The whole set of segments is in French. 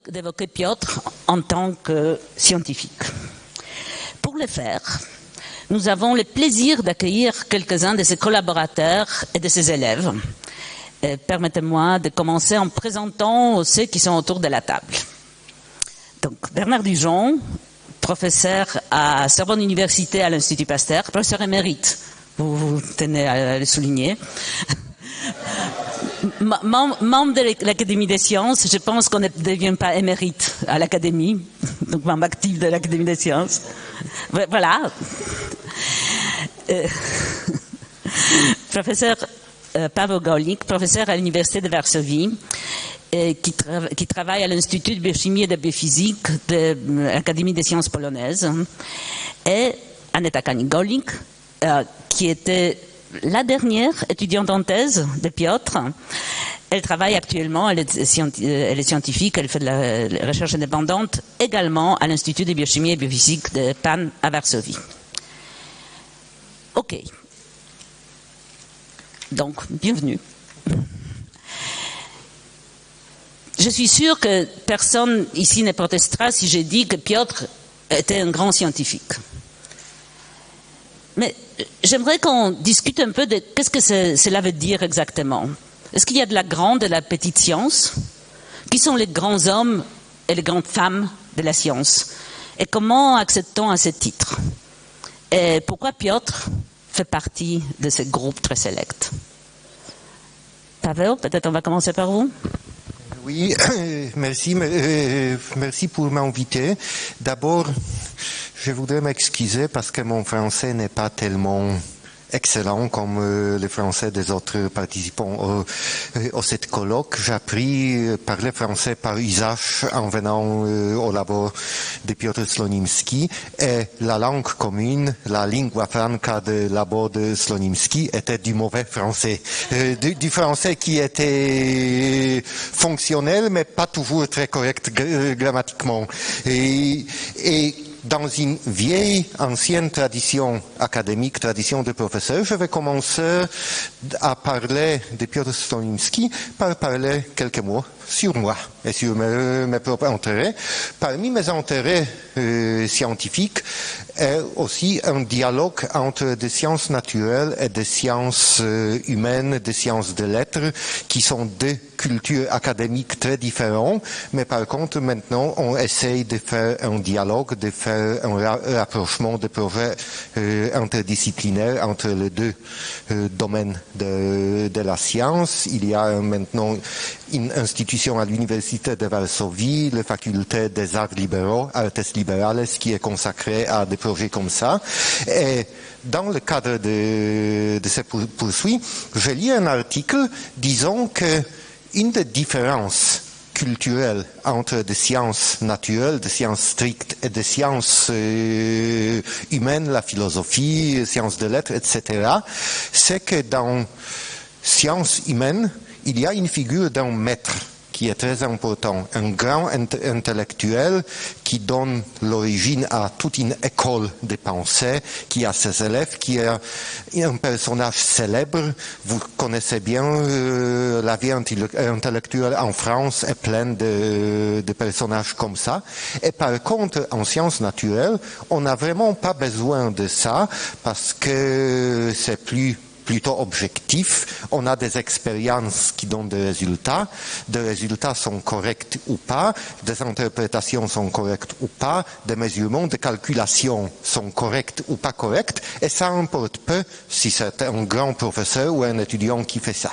d'évoquer Piotr en tant que scientifique. Pour le faire, nous avons le plaisir d'accueillir quelques-uns de ses collaborateurs et de ses élèves. Permettez-moi de commencer en présentant ceux qui sont autour de la table. Donc, Bernard Dujon, professeur à Sorbonne Université à l'Institut Pasteur, professeur émérite, vous tenez à le souligner. Membre de l'Académie des sciences, je pense qu'on ne devient pas émérite à l'Académie, donc membre actif de l'Académie des sciences. Voilà. Professeur Paweł Gawlik, professeur à l'Université de Varsovie, qui travaille à l'Institut de biochimie et de biophysique de l'Académie des sciences polonaises, et Aneta Konig-Gawlik, qui était la dernière étudiante en thèse de Piotr. Elle travaille actuellement, elle est scientifique, elle fait de la recherche indépendante également à l'Institut de biochimie et biophysique de PAN à Varsovie. Ok. Donc, bienvenue. Je suis sûre que personne ici ne protestera si je dis que Piotr était un grand scientifique. Mais j'aimerais qu'on discute un peu de qu'est-ce que cela veut dire exactement. Est-ce qu'il y a de la grande et de la petite science? Qui sont les grands hommes et les grandes femmes de la science? Et comment accède-t-on à ce titre? Et pourquoi Piotr fait partie de ce groupe très sélect? Paweł, peut-être on va commencer par vous. Oui, merci pour m'inviter. D'abord, je voudrais m'excuser parce que mon français n'est pas tellement excellent comme le français des autres participants au cette colloque. J'ai appris à parler français par usage en venant au labo de Piotr Slonimski, et la langue commune, la lingua franca de labo de Slonimski était du mauvais français. Du français qui était fonctionnel mais pas toujours très correct grammatiquement. Et dans une vieille, ancienne tradition académique, tradition de professeur, je vais commencer à parler de Piotr Slonimski par parler quelques mots sur moi et sur mes propres intérêts. Parmi mes intérêts scientifiques est aussi un dialogue entre des sciences naturelles et des sciences humaines, des sciences de lettres, qui sont deux cultures académiques très différentes, mais par contre maintenant on essaye de faire un dialogue, de faire un rapprochement de projets interdisciplinaires entre les deux domaines de la science. Il y a maintenant une institution à l'Université de Varsovie, la faculté des arts libéraux, artes liberales, qui est consacrée à des projets comme ça. Et dans le cadre de ces poursuites, j'ai lu un article disant que une des différences culturelles entre des sciences naturelles, des sciences strictes et des sciences humaines, la philosophie, les sciences de lettres, etc., c'est que dans sciences humaines, il y a une figure d'un maître qui est très important, un grand intellectuel qui donne l'origine à toute une école de pensée, qui a ses élèves, qui est un personnage célèbre. Vous connaissez bien la vie intellectuelle en France est pleine de personnages comme ça. Et par contre, en sciences naturelles, on n'a vraiment pas besoin de ça parce que c'est plutôt objectif. On a des expériences qui donnent des résultats sont corrects ou pas, des interprétations sont correctes ou pas, des mesurements, des calculations sont corrects ou pas corrects, et ça importe peu si c'est un grand professeur ou un étudiant qui fait ça.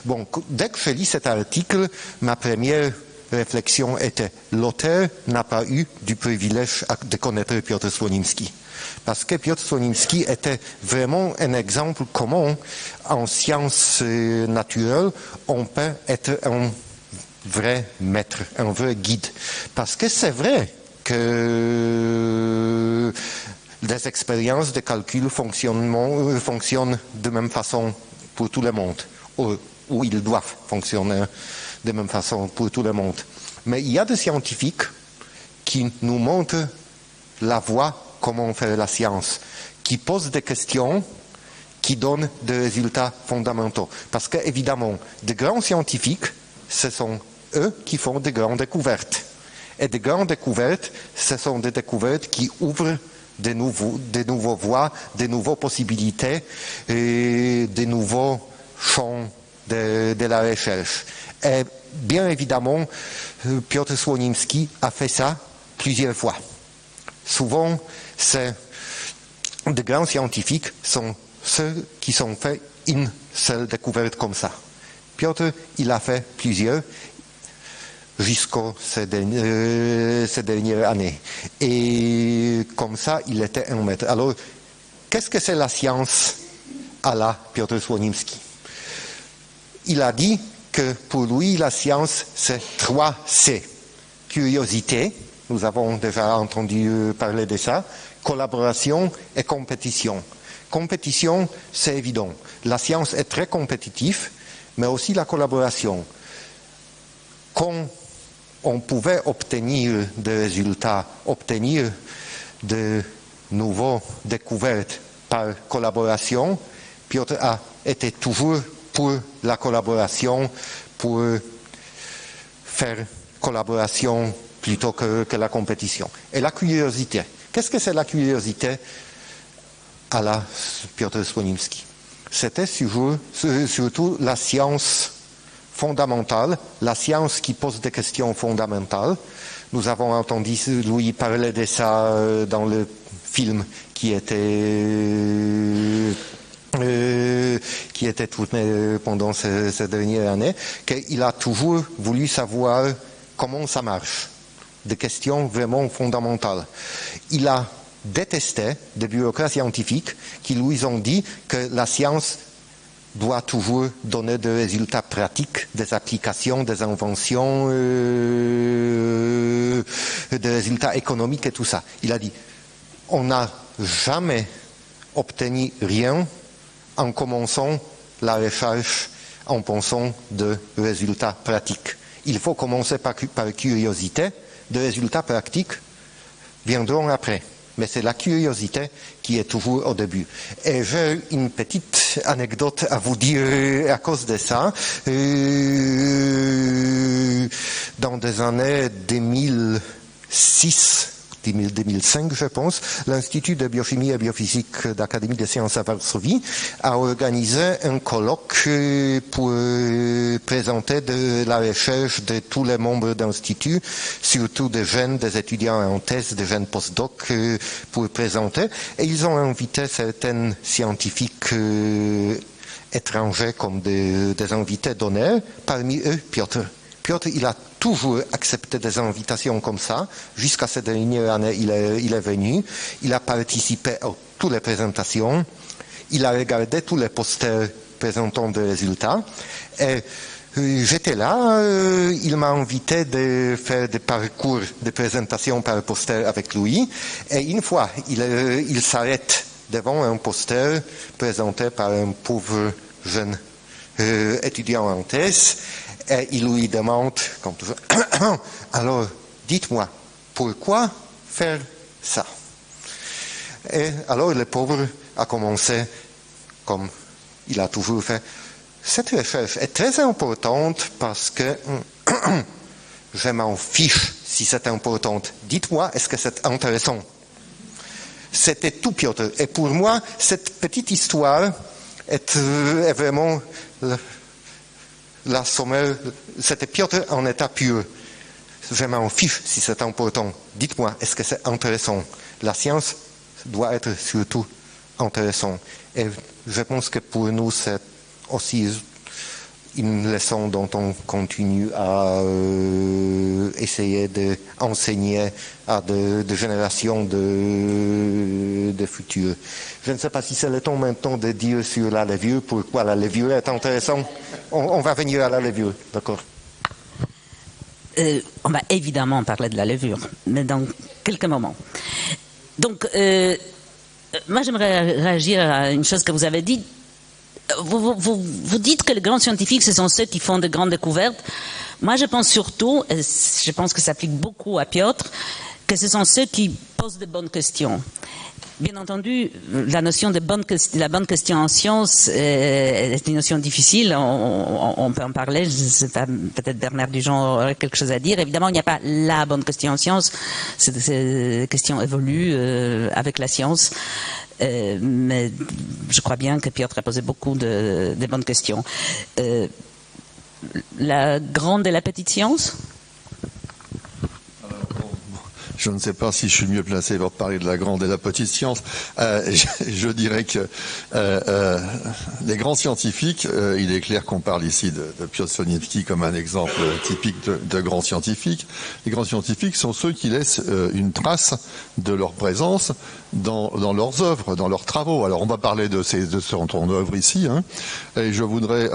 Bon, dès que j'ai lu cet article, ma première réflexion était l'auteur n'a pas eu du privilège de connaître Piotr Slonimski. Parce que Piotr Slonimski était vraiment un exemple comment, en sciences naturelles, on peut être un vrai maître, un vrai guide. Parce que c'est vrai que les expériences de calcul fonctionnent de même façon pour tout le monde, ou ils doivent fonctionner de même façon pour tout le monde. Mais il y a des scientifiques qui nous montrent la voie comment faire la science, qui posent des questions, qui donnent des résultats fondamentaux. Parce qu'évidemment, de grands scientifiques, ce sont eux qui font de grandes découvertes. Et de grandes découvertes, ce sont des découvertes qui ouvrent de nouveaux voies, de nouvelles possibilités et de nouveaux champs de la recherche. Et bien évidemment, Piotr Słonimski a fait ça plusieurs fois. Souvent, de grands scientifiques sont ceux qui ont fait une seule découverte comme ça. Piotr, il a fait plusieurs jusqu'à ces dernières années. Et comme ça, il était un maître. Alors, qu'est-ce que c'est la science à la Piotr Słonimski? Il a dit que pour lui, la science, c'est 3 C. Curiosité, nous avons déjà entendu parler de ça, collaboration et compétition. Compétition, c'est évident. La science est très compétitive, mais aussi la collaboration. Quand on pouvait obtenir des résultats, obtenir de nouvelles découvertes par collaboration, Piotr a été toujours pour la collaboration, pour faire collaboration plutôt que la compétition. Et la curiosité. Qu'est-ce que c'est la curiosité à la Piotr Słonimski? C'était surtout la science fondamentale, la science qui pose des questions fondamentales. Nous avons entendu lui parler de ça dans le film qui était tourné pendant ces dernières années, qu'il a toujours voulu savoir comment ça marche, des questions vraiment fondamentales. Il a détesté des bureaucrates scientifiques qui lui ont dit que la science doit toujours donner des résultats pratiques, des applications, des inventions, des résultats économiques et tout ça. Il a dit, on n'a jamais obtenu rien en commençant la recherche en pensant de résultats pratiques. Il faut commencer par curiosité, des résultats pratiques viendront après. Mais c'est la curiosité qui est toujours au début. Et j'ai une petite anecdote à vous dire à cause de ça. Dans des années 2005, je pense, l'Institut de biochimie et biophysique d'Académie des sciences à Varsovie a organisé un colloque pour présenter de la recherche de tous les membres d'Institut, surtout des jeunes, des étudiants en thèse, des jeunes postdocs pour présenter. Et ils ont invité certains scientifiques étrangers comme des invités d'honneur, parmi eux Piotr. Piotr, il a toujours accepté des invitations comme ça. Jusqu'à cette dernière année, il est venu. Il a participé à toutes les présentations. Il a regardé tous les posters présentant des résultats. Et j'étais là. Il m'a invité de faire des parcours de présentation par poster avec lui. Et une fois, il s'arrête devant un poster présenté par un pauvre jeune étudiant en thèse. Et il lui demande, comme toujours, alors dites-moi, pourquoi faire ça? Et alors le pauvre a commencé, comme il a toujours fait, cette recherche est très importante parce que je m'en fiche si c'est important. Dites-moi, est-ce que c'est intéressant? C'était tout Piotr. Et pour moi, cette petite histoire est vraiment la sommaire, c'était Piotr en état pur. Je m'en fiche si c'est important. Dites-moi, est-ce que c'est intéressant? La science doit être surtout intéressante. Et je pense que pour nous, c'est aussi une leçon dont on continue à essayer d'enseigner à de générations de futurs. Je ne sais pas si c'est le temps maintenant de dire sur la levure, pourquoi la levure est intéressante. On va venir à la levure, d'accord? On va évidemment parler de la levure, mais dans quelques moments. Donc, moi j'aimerais réagir à une chose que vous avez dit. Vous dites que les grands scientifiques, ce sont ceux qui font de grandes découvertes. Moi, je pense surtout, et je pense que ça s'applique beaucoup à Piotr, que ce sont ceux qui posent de bonnes questions. Bien entendu, la notion de la bonne question en sciences est une notion difficile. On peut en parler. Je sais pas, peut-être Bernard Dujon aurait quelque chose à dire. Évidemment, il n'y a pas la bonne question en sciences. Ces questions évoluent avec la science. Mais je crois bien que Piotr a posé beaucoup de bonnes questions. La grande et la petite science? Je ne sais pas si je suis mieux placé pour parler de la grande et la petite science. Je dirais que les grands scientifiques, il est clair qu'on parle ici de Piotr Slonimski comme un exemple typique de grands scientifiques. Les grands scientifiques sont ceux qui laissent une trace de leur présence dans leurs œuvres, dans leurs travaux. Alors on va parler de son œuvre ici, hein, et je voudrais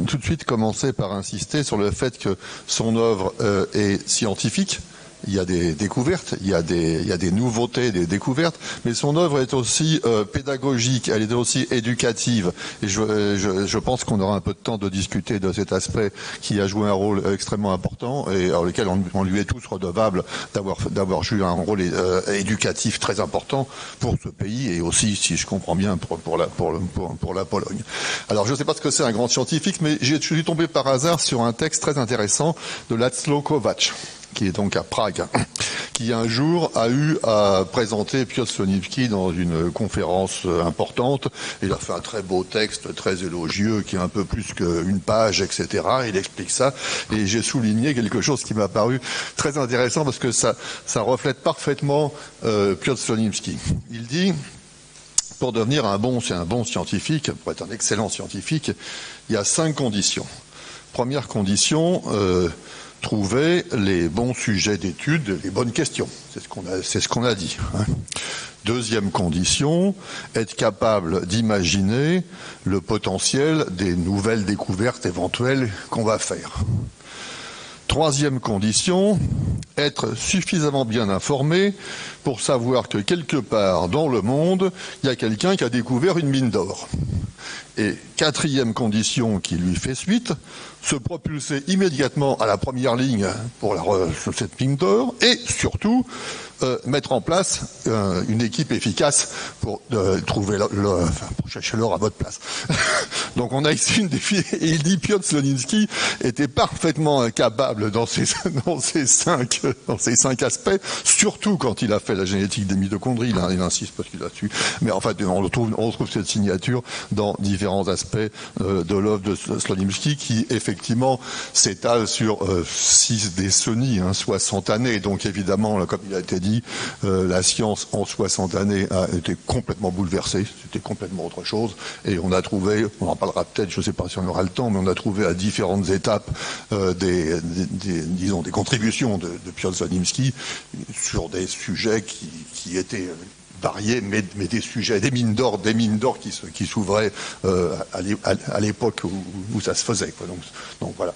tout de suite commencer par insister sur le fait que son œuvre est scientifique. Il y a des découvertes, il y a des nouveautés, des découvertes, mais son œuvre est aussi pédagogique, elle est aussi éducative. Et je pense qu'on aura un peu de temps de discuter de cet aspect qui a joué un rôle extrêmement important et à lequel on lui est tous redevables d'avoir joué un rôle éducatif très important pour ce pays et aussi, si je comprends bien, pour la Pologne. Alors, je ne sais pas ce que c'est un grand scientifique, mais je suis tombé par hasard sur un texte très intéressant de Laszlo Kovács, qui est donc à Prague, qui un jour a eu à présenter Piotr Slonimski dans une conférence importante. Il a fait un très beau texte, très élogieux, qui est un peu plus qu'une page, etc. Il explique ça, et j'ai souligné quelque chose qui m'a paru très intéressant parce que ça reflète parfaitement Piotr Slonimski. Il dit, pour devenir un bon scientifique, pour être un excellent scientifique, il y a 5 conditions. Première condition, trouver les bons sujets d'étude, les bonnes questions. C'est ce qu'on a dit. Hein. Deuxième condition, être capable d'imaginer le potentiel des nouvelles découvertes éventuelles qu'on va faire. Troisième condition, être suffisamment bien informé pour savoir que quelque part dans le monde, il y a quelqu'un qui a découvert une mine d'or. Et quatrième condition qui lui fait suite, se propulser immédiatement à la première ligne pour cette mine d'or et surtout mettre en place une équipe efficace pour trouver pour chercher l'or à votre place. Donc on a ici une défi et il dit Piotr Slonimski était parfaitement capable dans ces 5 aspects, surtout quand il a fait la génétique des mitochondries, il insiste parce qu'il a su. Mais en fait on retrouve cette signature dans différents aspects de l'œuvre de Slonimski qui effectivement s'étale sur 6 décennies, 60 années. Donc évidemment, comme il a été dit, la science en 60 années a été complètement bouleversée, c'était complètement autre chose, et on a trouvé, on en parlera peut-être, je ne sais pas si on aura le temps, mais on a trouvé à différentes étapes des contributions de Piotr Slonimski sur des sujets qui étaient variés, mais des sujets, des mines d'or qui s'ouvraient à l'époque où ça se faisait, quoi. Donc voilà.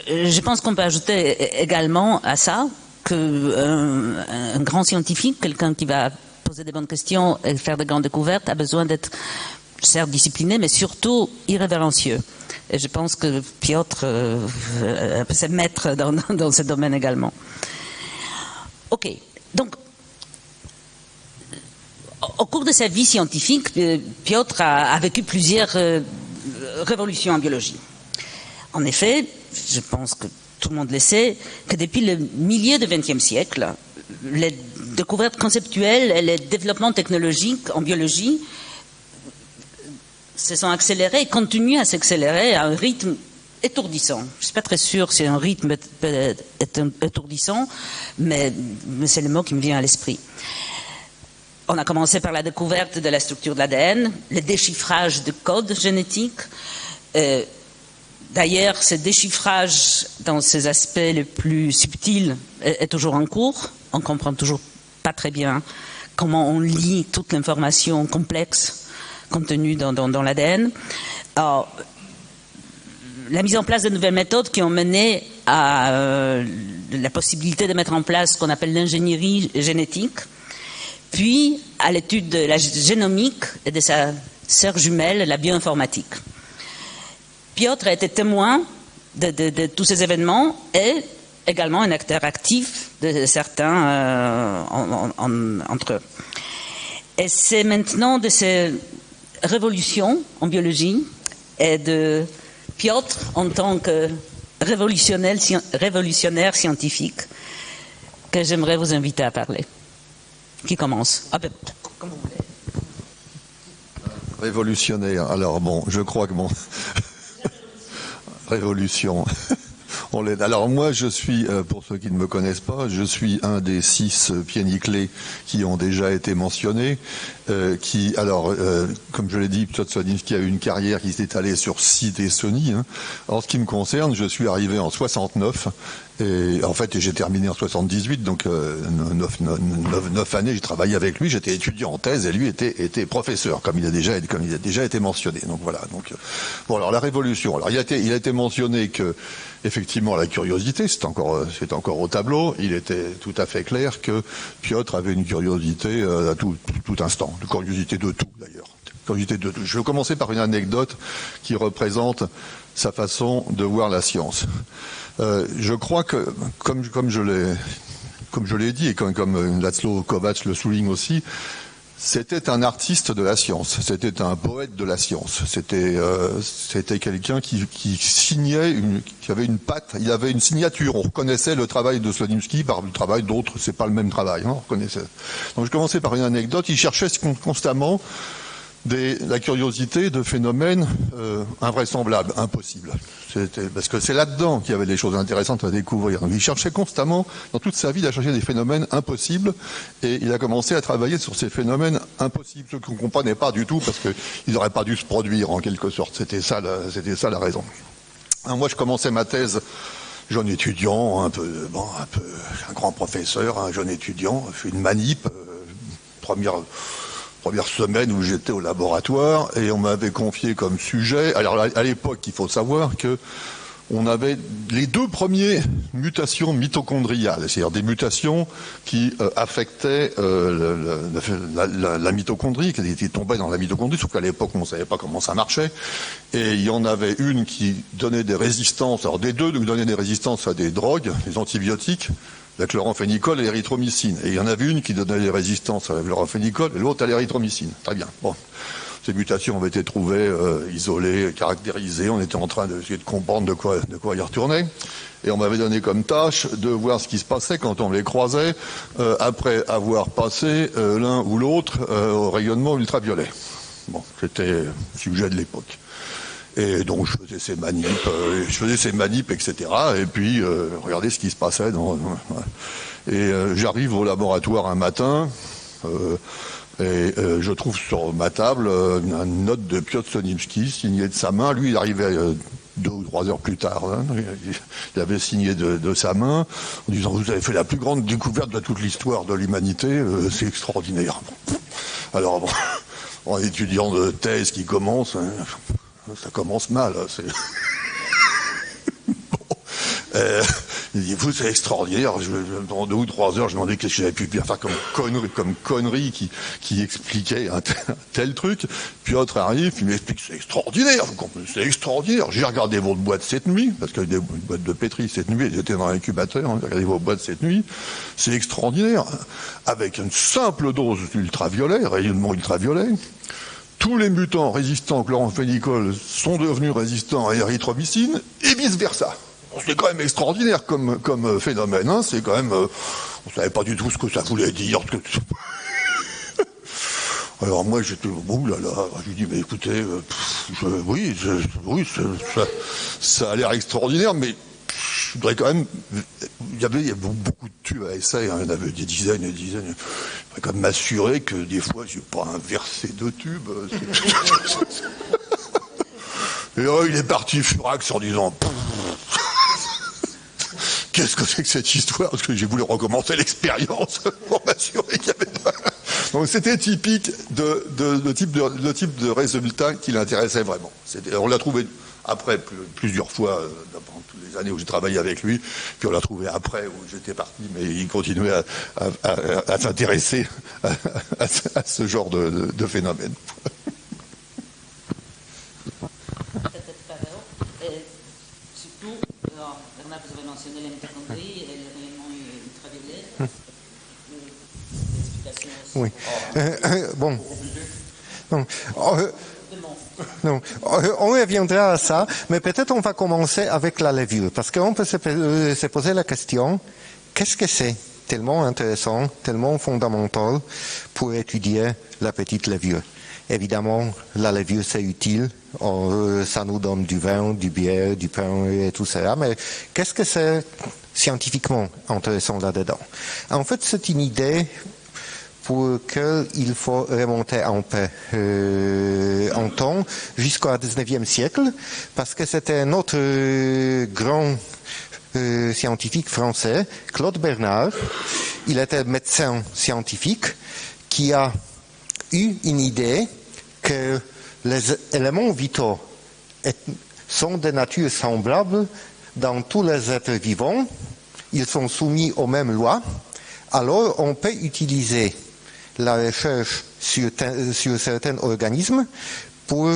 Je pense qu'on peut ajouter également à ça qu'un grand scientifique, quelqu'un qui va poser des bonnes questions et faire de grandes découvertes, a besoin d'être certes discipliné, mais surtout irrévérencieux. Et je pense que Piotr peut se mettre dans ce domaine également. Ok, donc au cours de sa vie scientifique, Piotr a vécu plusieurs révolutions en biologie. En effet, je pense que tout le monde le sait, que depuis le milieu du XXe siècle, les découvertes conceptuelles et les développements technologiques en biologie se sont accélérés et continuent à s'accélérer à un rythme étourdissant. Je ne suis pas très sûre si un rythme est étourdissant, mais c'est le mot qui me vient à l'esprit. On a commencé par la découverte de la structure de l'ADN, le déchiffrage de codes génétiques. D'ailleurs, ce déchiffrage dans ses aspects les plus subtils est toujours en cours. On ne comprend toujours pas très bien comment on lit toute l'information complexe contenue dans l'ADN. Alors, la mise en place de nouvelles méthodes qui ont mené à la possibilité de mettre en place ce qu'on appelle l'ingénierie génétique, puis à l'étude de la génomique et de sa sœur jumelle, la bioinformatique. Piotr a été témoin de tous ces événements et également un acteur actif de certains entre eux. Et c'est maintenant de ces révolutions en biologie et de Piotr en tant que révolutionnaire scientifique que j'aimerais vous inviter à parler. Qui commence? Ah ben, comme vous voulez. Révolutionnaire. Alors bon, je crois que bon... Révolution. Alors moi, je suis, pour ceux qui ne me connaissent pas, je suis un des 6 pieds nickelés qui ont déjà été mentionnés. Comme je l'ai dit, Piotr Słonimski a eu une carrière qui s'est étalée sur 6 décennies. Hein. En ce qui me concerne, je suis arrivé en 69. Et en fait, j'ai terminé en 78, donc 9 années, j'ai travaillé avec lui, j'étais étudiant en thèse et lui était professeur, comme il a déjà été mentionné. Donc voilà. Donc bon, alors la révolution. Alors il a été mentionné que effectivement la curiosité, c'est encore au tableau. Il était tout à fait clair que Piotr avait une curiosité à tout instant, une curiosité de tout d'ailleurs. Curiosité de tout. Je vais commencer par une anecdote qui représente sa façon de voir la science. Je crois que, comme je l'ai dit, et comme László Kovács le souligne aussi, c'était un artiste de la science, c'était un poète de la science, c'était quelqu'un qui signait, qui avait une patte, il avait une signature. On reconnaissait le travail de Słonimski par le travail d'autres, c'est pas le même travail, hein, on reconnaissait. Donc je commençais par une anecdote. Il cherchait constamment la curiosité de phénomènes invraisemblables, impossibles. Parce que c'est là-dedans qu'il y avait des choses intéressantes à découvrir. Donc, il cherchait constamment, dans toute sa vie, à chercher des phénomènes impossibles, et il a commencé à travailler sur ces phénomènes impossibles, ceux qu'on ne comprenait pas du tout, parce qu'ils n'auraient pas dû se produire, en quelque sorte. C'était ça la raison. Alors, moi, je commençais ma thèse jeune étudiant, un grand professeur, un jeune étudiant, fait une manip, première semaine où j'étais au laboratoire, et on m'avait confié comme sujet. Alors à l'époque, il faut savoir que on avait les 2 premières mutations mitochondriales, c'est-à-dire des mutations qui affectaient la mitochondrie, qui tombaient dans la mitochondrie, sauf qu'à l'époque on ne savait pas comment ça marchait. Et il y en avait une qui donnait des résistances, alors des 2 qui donnaient des résistances à des drogues, des antibiotiques, la chloramphénicol et l'érythromycine. Et il y en avait une qui donnait des résistances à la chloramphénicol et l'autre à l'érythromycine. Très bien. Bon. Ces mutations avaient été trouvées, isolées, caractérisées. On était en train d'essayer de comprendre de quoi y retourner. Et on m'avait donné comme tâche de voir ce qui se passait quand on les croisait après avoir passé l'un ou l'autre au rayonnement ultraviolet. Bon, c'était le sujet de l'époque. Et donc je faisais ces manips, etc. Et puis regardez ce qui se passait. J'arrive au laboratoire un matin et je trouve sur ma table une note de Piotr Słonimski signée de sa main. Lui, il arrivait 2 ou 3 heures plus tard. Hein. Il avait signé de sa main en disant: vous avez fait la plus grande découverte de toute l'histoire de l'humanité. C'est extraordinaire. Alors bon, en étudiant de thèse qui commence. Hein, ça commence mal. Il dit: vous, c'est extraordinaire. Dans 2 ou 3 heures, je me demandais qu'est-ce que j'avais pu faire comme connerie qui expliquait un tel truc. Piotr arrive, il m'explique: c'est extraordinaire. Vous comprenez, c'est extraordinaire. J'ai regardé votre boîte cette nuit, parce qu'il y avait des boîtes de pétri cette nuit, elles étaient dans l'incubateur. J'ai regardé vos boîtes cette nuit. C'est extraordinaire. Avec une simple dose d'ultraviolet, rayonnement ultraviolet, tous les mutants résistants au chloramphénicol sont devenus résistants à l'érythromycine, et vice-versa. C'est quand même extraordinaire comme phénomène. Hein. C'est quand même... on ne savait pas du tout ce que ça voulait dire. Alors moi, j'étais... Ouh là là, je lui dis: mais écoutez, ça a l'air extraordinaire, mais je voudrais quand même... Il y avait beaucoup de tubes à essai, hein. Il y en avait des dizaines et des dizaines. Je voudrais quand même m'assurer que des fois, je n'ai pas inversé de tubes. Et là, il est parti furax en disant: qu'est-ce que c'est que cette histoire? Parce que j'ai voulu recommencer l'expérience pour m'assurer qu'il y avait pas... Donc c'était typique de type de résultat qui l'intéressait vraiment. On l'a trouvé après plusieurs fois, pendant toutes les années où j'ai travaillé avec lui, puis on l'a trouvé après où j'étais parti, mais il continuait à s'intéresser à ce genre de phénomène. Surtout, Bernard, vous avez mentionné les mitochondries, Oui. Bon. Non. Non, on reviendra à ça, mais peut-être on va commencer avec la levure, parce qu'on peut se poser la question, qu'est-ce que c'est tellement intéressant, tellement fondamental pour étudier la petite levure? Évidemment, la levure c'est utile, ça nous donne du vin, du bière, du pain et tout ça, mais qu'est-ce que c'est scientifiquement intéressant là-dedans? En fait, c'est une idée pour laquelle il faut remonter un peu en temps jusqu'au XIXe siècle, parce que c'était un autre grand scientifique français, Claude Bernard. Il était médecin scientifique qui a eu une idée que les éléments vitaux sont de nature semblable dans tous les êtres vivants. Ils sont soumis aux mêmes lois. Alors, on peut utiliser la recherche sur certains organismes pour,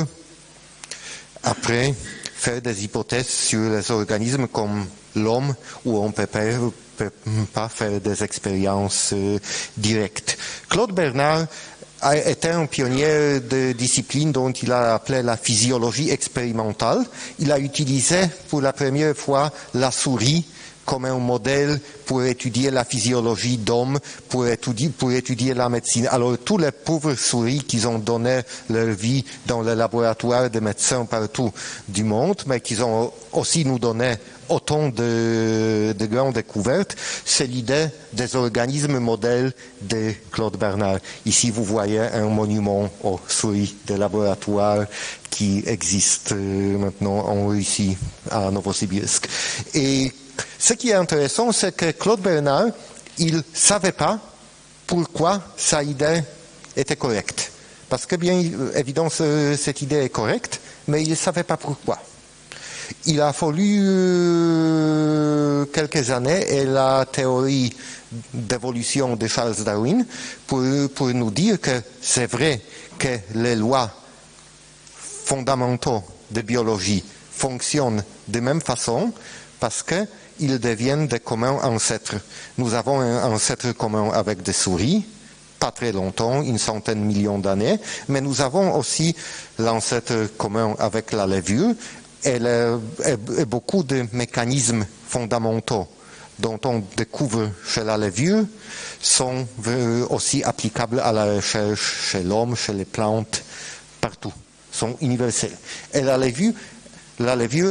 après, faire des hypothèses sur les organismes comme l'homme, où on ne peut pas faire des expériences directes. Claude Bernard a été un pionnier de discipline dont il a appelé la physiologie expérimentale. Il a utilisé pour la première fois la souris comme un modèle pour étudier la physiologie d'hommes, pour étudier la médecine. Alors, tous les pauvres souris qui ont donné leur vie dans les laboratoires de médecins partout du monde, mais qui ont aussi nous donné autant de grandes découvertes, c'est l'idée des organismes modèles de Claude Bernard. Ici, vous voyez un monument aux souris de laboratoire qui existe maintenant en Russie, à Novosibirsk. Et ce qui est intéressant, c'est que Claude Bernard, il ne savait pas pourquoi sa idée était correcte. Parce que bien évidemment, cette idée est correcte, mais il ne savait pas pourquoi. Il a fallu quelques années et la théorie d'évolution de Charles Darwin pour nous dire que c'est vrai que les lois fondamentaux de biologie fonctionnent de même façon parce qu'ils deviennent des communs ancêtres. Nous avons un ancêtre commun avec des souris, pas très longtemps, une centaine de millions d'années, mais nous avons aussi l'ancêtre commun avec la levure et beaucoup de mécanismes fondamentaux dont on découvre chez la levure sont aussi applicables à la recherche chez l'homme, chez les plantes, partout, sont universels. Et la levure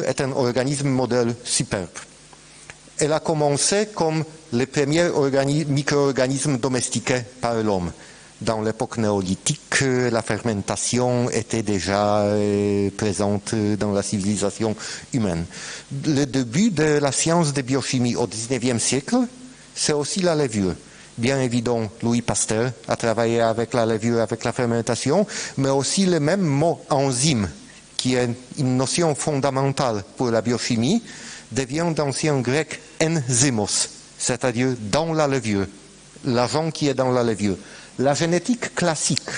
est un organisme modèle superbe. Elle a commencé comme les premiers micro-organismes domestiqués par l'homme. Dans l'époque néolithique, la fermentation était déjà présente dans la civilisation humaine. Le début de la science de biochimie au XIXe siècle, c'est aussi la levure. Bien évidemment, Louis Pasteur a travaillé avec la levure, avec la fermentation, mais aussi le même mot enzyme, qui est une notion fondamentale pour la biochimie, devient d'ancien grec enzymos, c'est-à-dire dans la levure, l'agent qui est dans la levure. La génétique classique,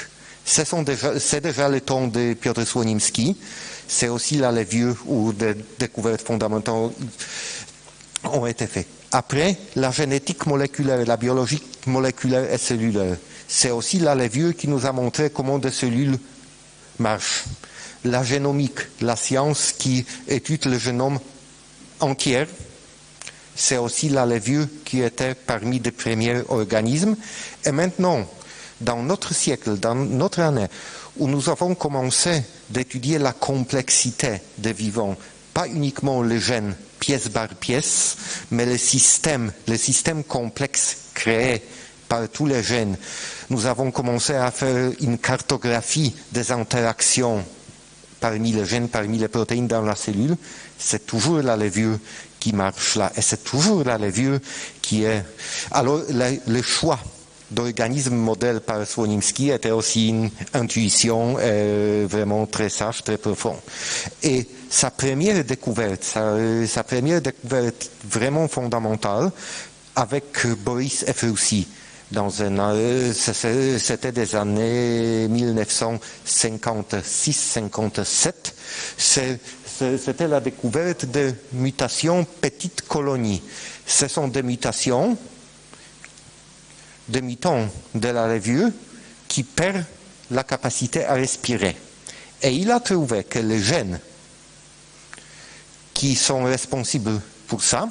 c'est déjà le temps de Piotr Słonimski, c'est aussi la levure où des découvertes fondamentales ont été faites. Après, la génétique moléculaire, la biologie moléculaire et cellulaire, c'est aussi la levure qui nous a montré comment des cellules marchent. La génomique, la science qui étudie le génome entier, c'est aussi la levure qui était parmi les premiers organismes. Et maintenant, dans notre siècle, dans notre année, où nous avons commencé d'étudier la complexité des vivants, pas uniquement les gènes pièce par pièce, mais les systèmes complexes créés par tous les gènes. Nous avons commencé à faire une cartographie des interactions parmi les gènes, parmi les protéines dans la cellule. C'est toujours la levure qui marche là, et c'est toujours la levure qui est... Alors, le choix d'organismes modèles par Słonimski était aussi une intuition vraiment très sage, très profonde. Et sa première découverte vraiment vraiment avec Boris Efroussi, c'était des années 1956-57, c'était la découverte de mutations petites colonies. Ce sont des mutations demi-temps de la levure qui perd la capacité à respirer. Et il a trouvé que les gènes qui sont responsables pour ça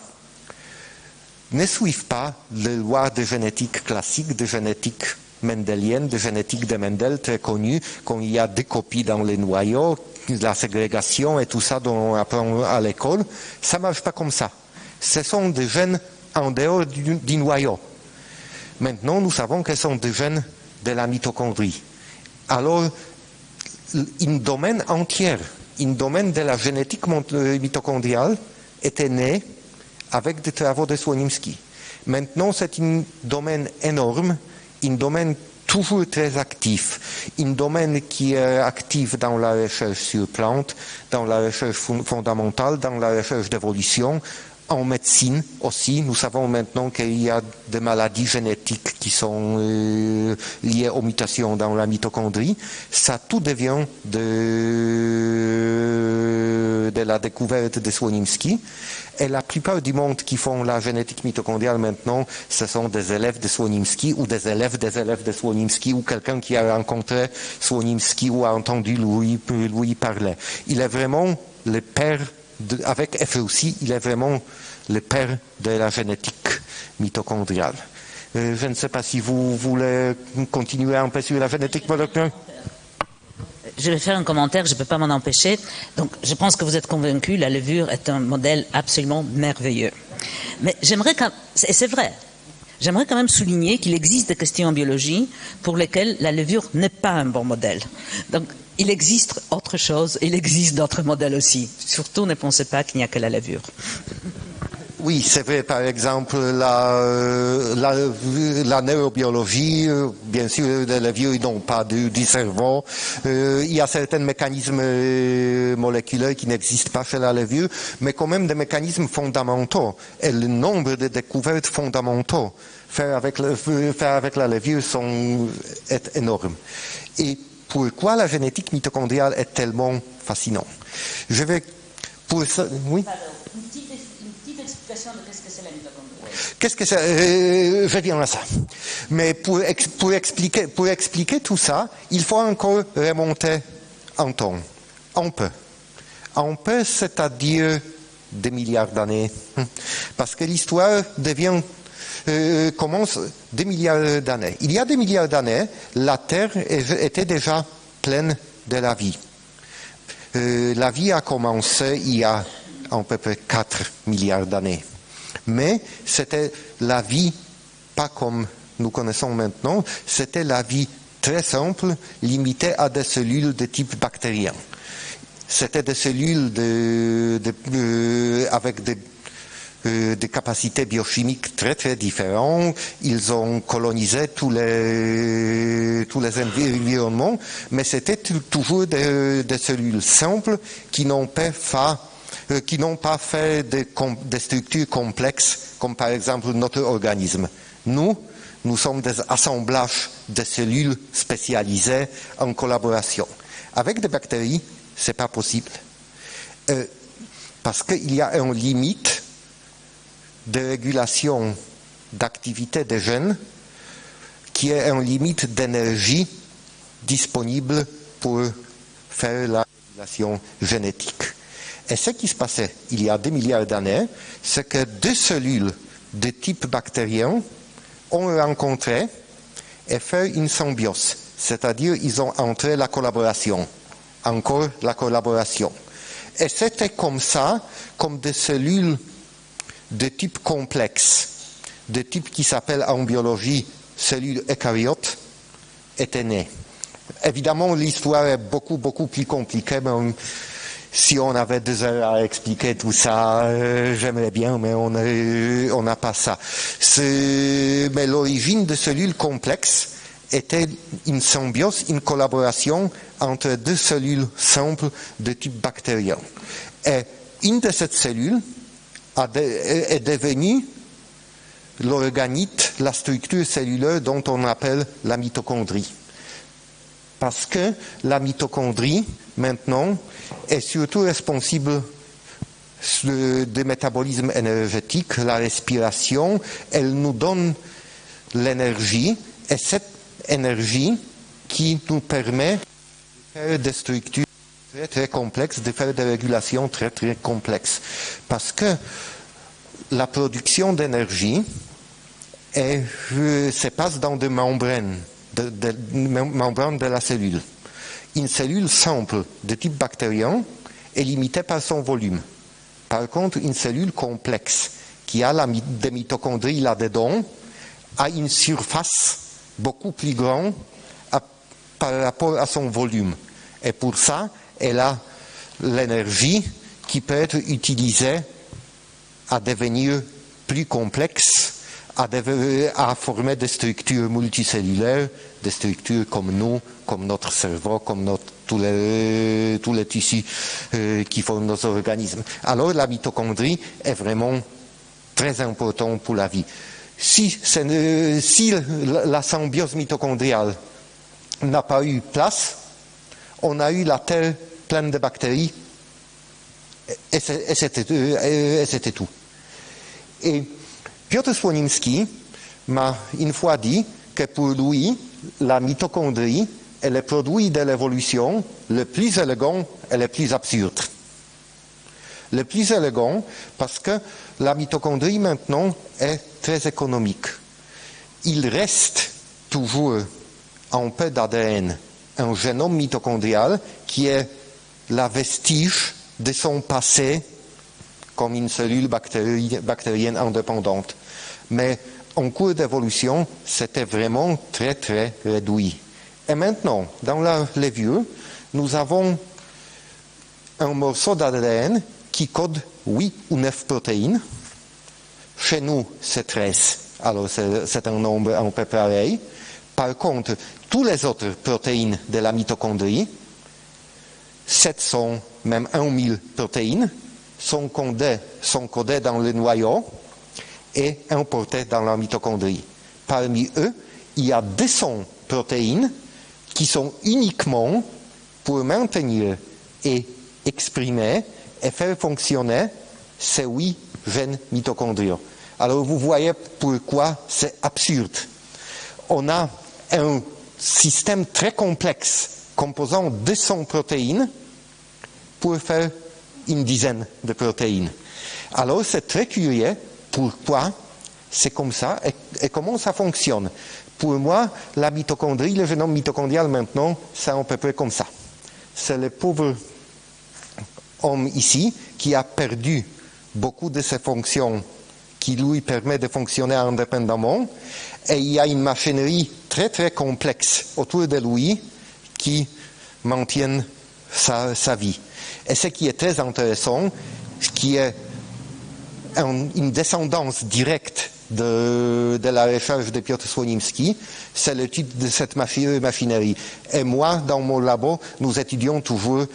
ne suivent pas les lois de génétique classique, de génétique mendélienne, de génétique de Mendel, très connue, quand il y a des copies dans les noyaux, la ségrégation et tout ça dont on apprend à l'école. Ça ne marche pas comme ça. Ce sont des gènes en dehors du noyau. Maintenant, nous savons que ce sont des gènes de la mitochondrie. Alors, un domaine entier, un domaine de la génétique mitochondriale était né avec des travaux de Słonimski. Maintenant, c'est un domaine énorme, un domaine toujours très actif, un domaine qui est actif dans la recherche sur plantes, dans la recherche fondamentale, dans la recherche d'évolution, en médecine aussi. Nous savons maintenant qu'il y a des maladies génétiques qui sont liées aux mutations dans la mitochondrie. Ça tout devient de la découverte de Słonimski. Et la plupart du monde qui font la génétique mitochondriale maintenant, ce sont des élèves de Słonimski ou des élèves de Słonimski ou quelqu'un qui a rencontré Słonimski ou a entendu lui parler. Il est vraiment le père, avec F aussi, il est vraiment le père de la génétique mitochondriale. Je ne sais pas si vous voulez continuer un peu sur la génétique mitochondriale. Je vais faire un commentaire, je ne peux pas m'en empêcher. Donc, je pense que vous êtes convaincus, la levure est un modèle absolument merveilleux. Mais j'aimerais, et c'est vrai, j'aimerais quand même souligner qu'il existe des questions en biologie pour lesquelles la levure n'est pas un bon modèle. Donc, il existe autre chose, il existe d'autres modèles aussi. Surtout, ne pensez pas qu'il n'y a que la levure. Oui, c'est vrai, par exemple, la neurobiologie, bien sûr, les levures n'ont pas du cerveau. Il y a certains mécanismes moléculaires qui n'existent pas chez la levure, mais quand même des mécanismes fondamentaux. Et le nombre de découvertes fondamentaux faire avec la levure est énorme. Et pourquoi la génétique mitochondriale est tellement fascinante? Je vais, pour ça, oui. Une petite explication de qu'est-ce que c'est la mitochondrie. Qu'est-ce que c'est? Je viens à ça. Mais pour expliquer tout ça, il faut encore remonter en temps. Un peu, c'est-à-dire des milliards d'années. Parce que l'histoire commence des milliards d'années. Il y a des milliards d'années, la Terre était déjà pleine de la vie. La vie a commencé il y a à peu près 4 milliards d'années. Mais c'était la vie, pas comme nous connaissons maintenant, c'était la vie très simple, limitée à des cellules de type bactérien. C'était des cellules avec des capacités biochimiques très très différentes. Ils ont colonisé tous les environnements, mais c'était toujours des cellules simples qui n'ont pas fait des structures complexes, comme par exemple notre organisme. Nous sommes des assemblages de cellules spécialisées en collaboration. Avec des bactéries, c'est pas possible. Parce qu'il y a une limite de régulation d'activité des gènes qui est une limite d'énergie disponible pour faire la régulation génétique. Et ce qui se passait il y a des milliards d'années, c'est que deux cellules de type bactérien ont rencontré et fait une symbiose. C'est-à-dire ils ont entré la collaboration. Encore la collaboration. Et c'était comme ça, comme des cellules de type complexe, de type qui s'appelle en biologie cellules eucaryotes, étaient nées. Évidemment, l'histoire est beaucoup, beaucoup plus compliquée, mais si on avait 2 heures à expliquer tout ça, j'aimerais bien, mais on n'a pas ça. Mais l'origine de cellules complexes était une symbiose, une collaboration entre 2 cellules simples de type bactérien. Et une de ces cellules est devenue l'organite, la structure cellulaire dont on appelle la mitochondrie. Parce que la mitochondrie, maintenant, est surtout responsable du métabolisme énergétique, la respiration. Elle nous donne l'énergie, et cette énergie qui nous permet de faire des structures très très complexes, de faire des régulations très très complexes. Parce que la production d'énergie se passe dans des membranes, membranes de la cellule. Une cellule simple de type bactérien est limitée par son volume. Par contre, une cellule complexe qui a des mitochondries là-dedans a une surface beaucoup plus grande par rapport à son volume. Et pour ça, elle a l'énergie qui peut être utilisée à devenir plus complexe, à former des structures multicellulaires, des structures comme nous, comme notre cerveau, comme tous les tissus qui forment nos organismes. Alors la mitochondrie est vraiment très importante pour la vie. Si la symbiose mitochondriale n'a pas eu place, on a eu la terre pleine de bactéries et c'était tout. Et Piotr Słonimski m'a une fois dit que pour lui, la mitochondrie est le produit de l'évolution le plus élégant et le plus absurde. Le plus élégant parce que la mitochondrie maintenant est très économique. Il reste toujours un peu d'ADN, un génome mitochondrial qui est la vestige de son passé comme une cellule bactérienne indépendante. Mais en cours d'évolution, c'était vraiment très très réduit. Et maintenant, dans la levure, nous avons un morceau d'ADN qui code 8 ou 9 protéines. Chez nous, c'est 13. Alors, c'est un nombre un peu pareil. Par contre, toutes les autres protéines de la mitochondrie, 700, même 1000 protéines, sont codées dans le noyau et importées dans la mitochondrie. Parmi eux, il y a 200 protéines qui sont uniquement pour maintenir et exprimer et faire fonctionner ces 8 gènes mitochondriaux. Alors vous voyez pourquoi c'est absurde. On a un système très complexe composant 200 protéines pour faire une dizaine de protéines. Alors c'est très curieux pourquoi c'est comme ça et comment ça fonctionne. Pour moi, la mitochondrie, le génome mitochondrial maintenant, c'est à peu près comme ça. C'est le pauvre homme ici qui a perdu beaucoup de ses fonctions qui lui permettent de fonctionner indépendamment et il y a une machinerie très très complexe autour de lui qui maintient sa vie. Et ce qui est très intéressant, qui est une descendance directe de la recherche de Piotr Słonimski, c'est l'étude de cette machinerie. Et moi, dans mon labo, nous étudions toujours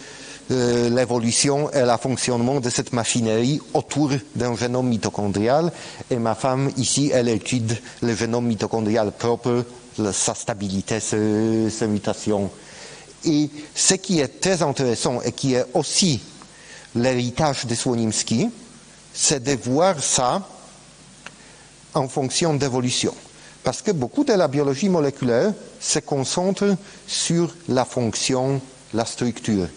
l'évolution et le fonctionnement de cette machinerie autour d'un génome mitochondrial. Et ma femme, ici, elle étudie le génome mitochondrial propre, sa stabilité, ses mutations. Et ce qui est très intéressant et qui est aussi l'héritage de Słonimski, c'est de voir ça en fonction d'évolution. Parce que beaucoup de la biologie moléculaire se concentre sur la fonction, la structure.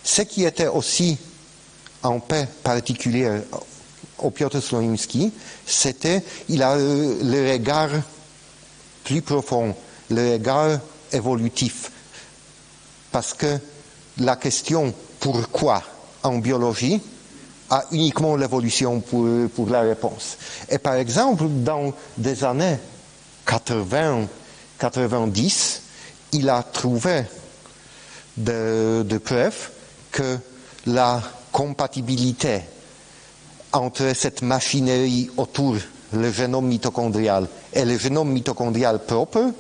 Ce qui était aussi un peu particulier au Piotr Słonimski, c'était il a le regard plus profond, le regard évolutif. Parce que la question pourquoi en biologie a uniquement l'évolution pour la réponse. Et par exemple, dans des années 80-90, il a trouvé de preuves que la compatibilité entre cette machinerie autour du génome mitochondrial et le génome mitochondrial propre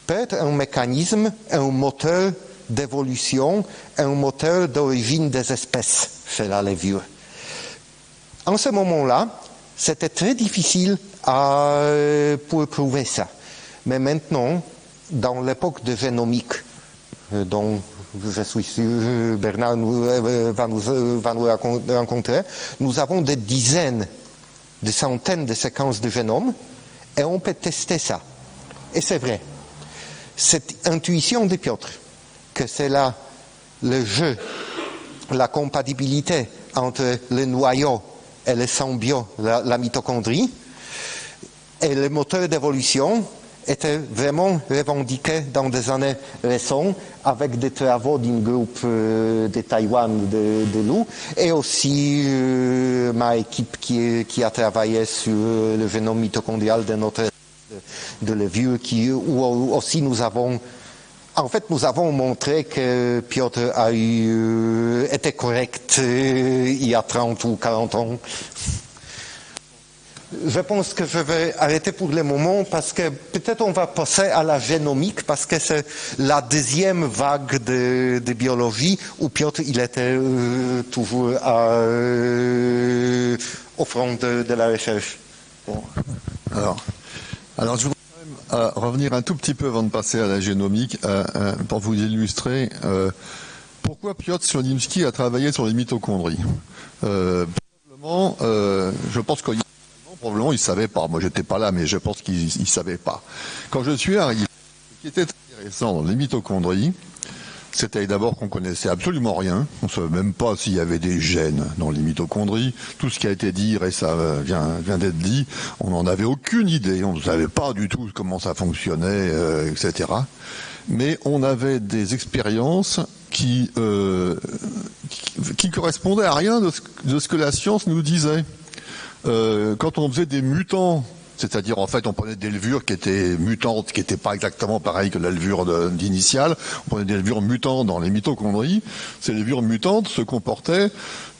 peut être un mécanisme, un moteur d'évolution, un moteur d'origine des espèces chez la levure. En ce moment-là, c'était très difficile pour prouver ça. Mais maintenant, dans l'époque de génomique, dont je suis sûr Bernard va nous rencontrer, nous avons des dizaines, des centaines de séquences de génome Et on peut tester ça. Et c'est vrai. Cette intuition de Piotr, que c'est là le jeu, la compatibilité entre le noyau et le symbio, la mitochondrie, et le moteur d'évolution, était vraiment revendiqué dans des années récentes avec des travaux d'un groupe de Taïwan de Lou et aussi ma équipe qui a travaillé sur le génome mitochondrial de notre de levure où aussi nous avons montré que Piotr était correct il y a 30 ou 40 ans. Je pense que je vais arrêter pour le moment parce que peut-être on va passer à la génomique parce que c'est la deuxième vague de biologie où Piotr il était toujours au front de la recherche. Bon. Alors je voudrais quand même revenir un tout petit peu avant de passer à la génomique pour vous illustrer pourquoi Piotr Slonimsky a travaillé sur les mitochondries. Probablement, je pense qu'il probablement, il savait pas. Moi, j'étais pas là, mais je pense qu'il savait pas. Quand je suis arrivé, ce qui était intéressant dans les mitochondries, c'était d'abord qu'on connaissait absolument rien. On ne savait même pas s'il y avait des gènes dans les mitochondries. Tout ce qui a été dit, et ça vient d'être dit, on n'en avait aucune idée. On ne savait pas du tout comment ça fonctionnait, etc. Mais on avait des expériences qui correspondaient à rien de ce que la science nous disait. Quand on faisait des mutants, c'est-à-dire en fait on prenait des levures qui étaient mutantes, qui n'étaient pas exactement pareilles que la levure d'initiale, on prenait des levures mutantes dans les mitochondries, ces levures mutantes se comportaient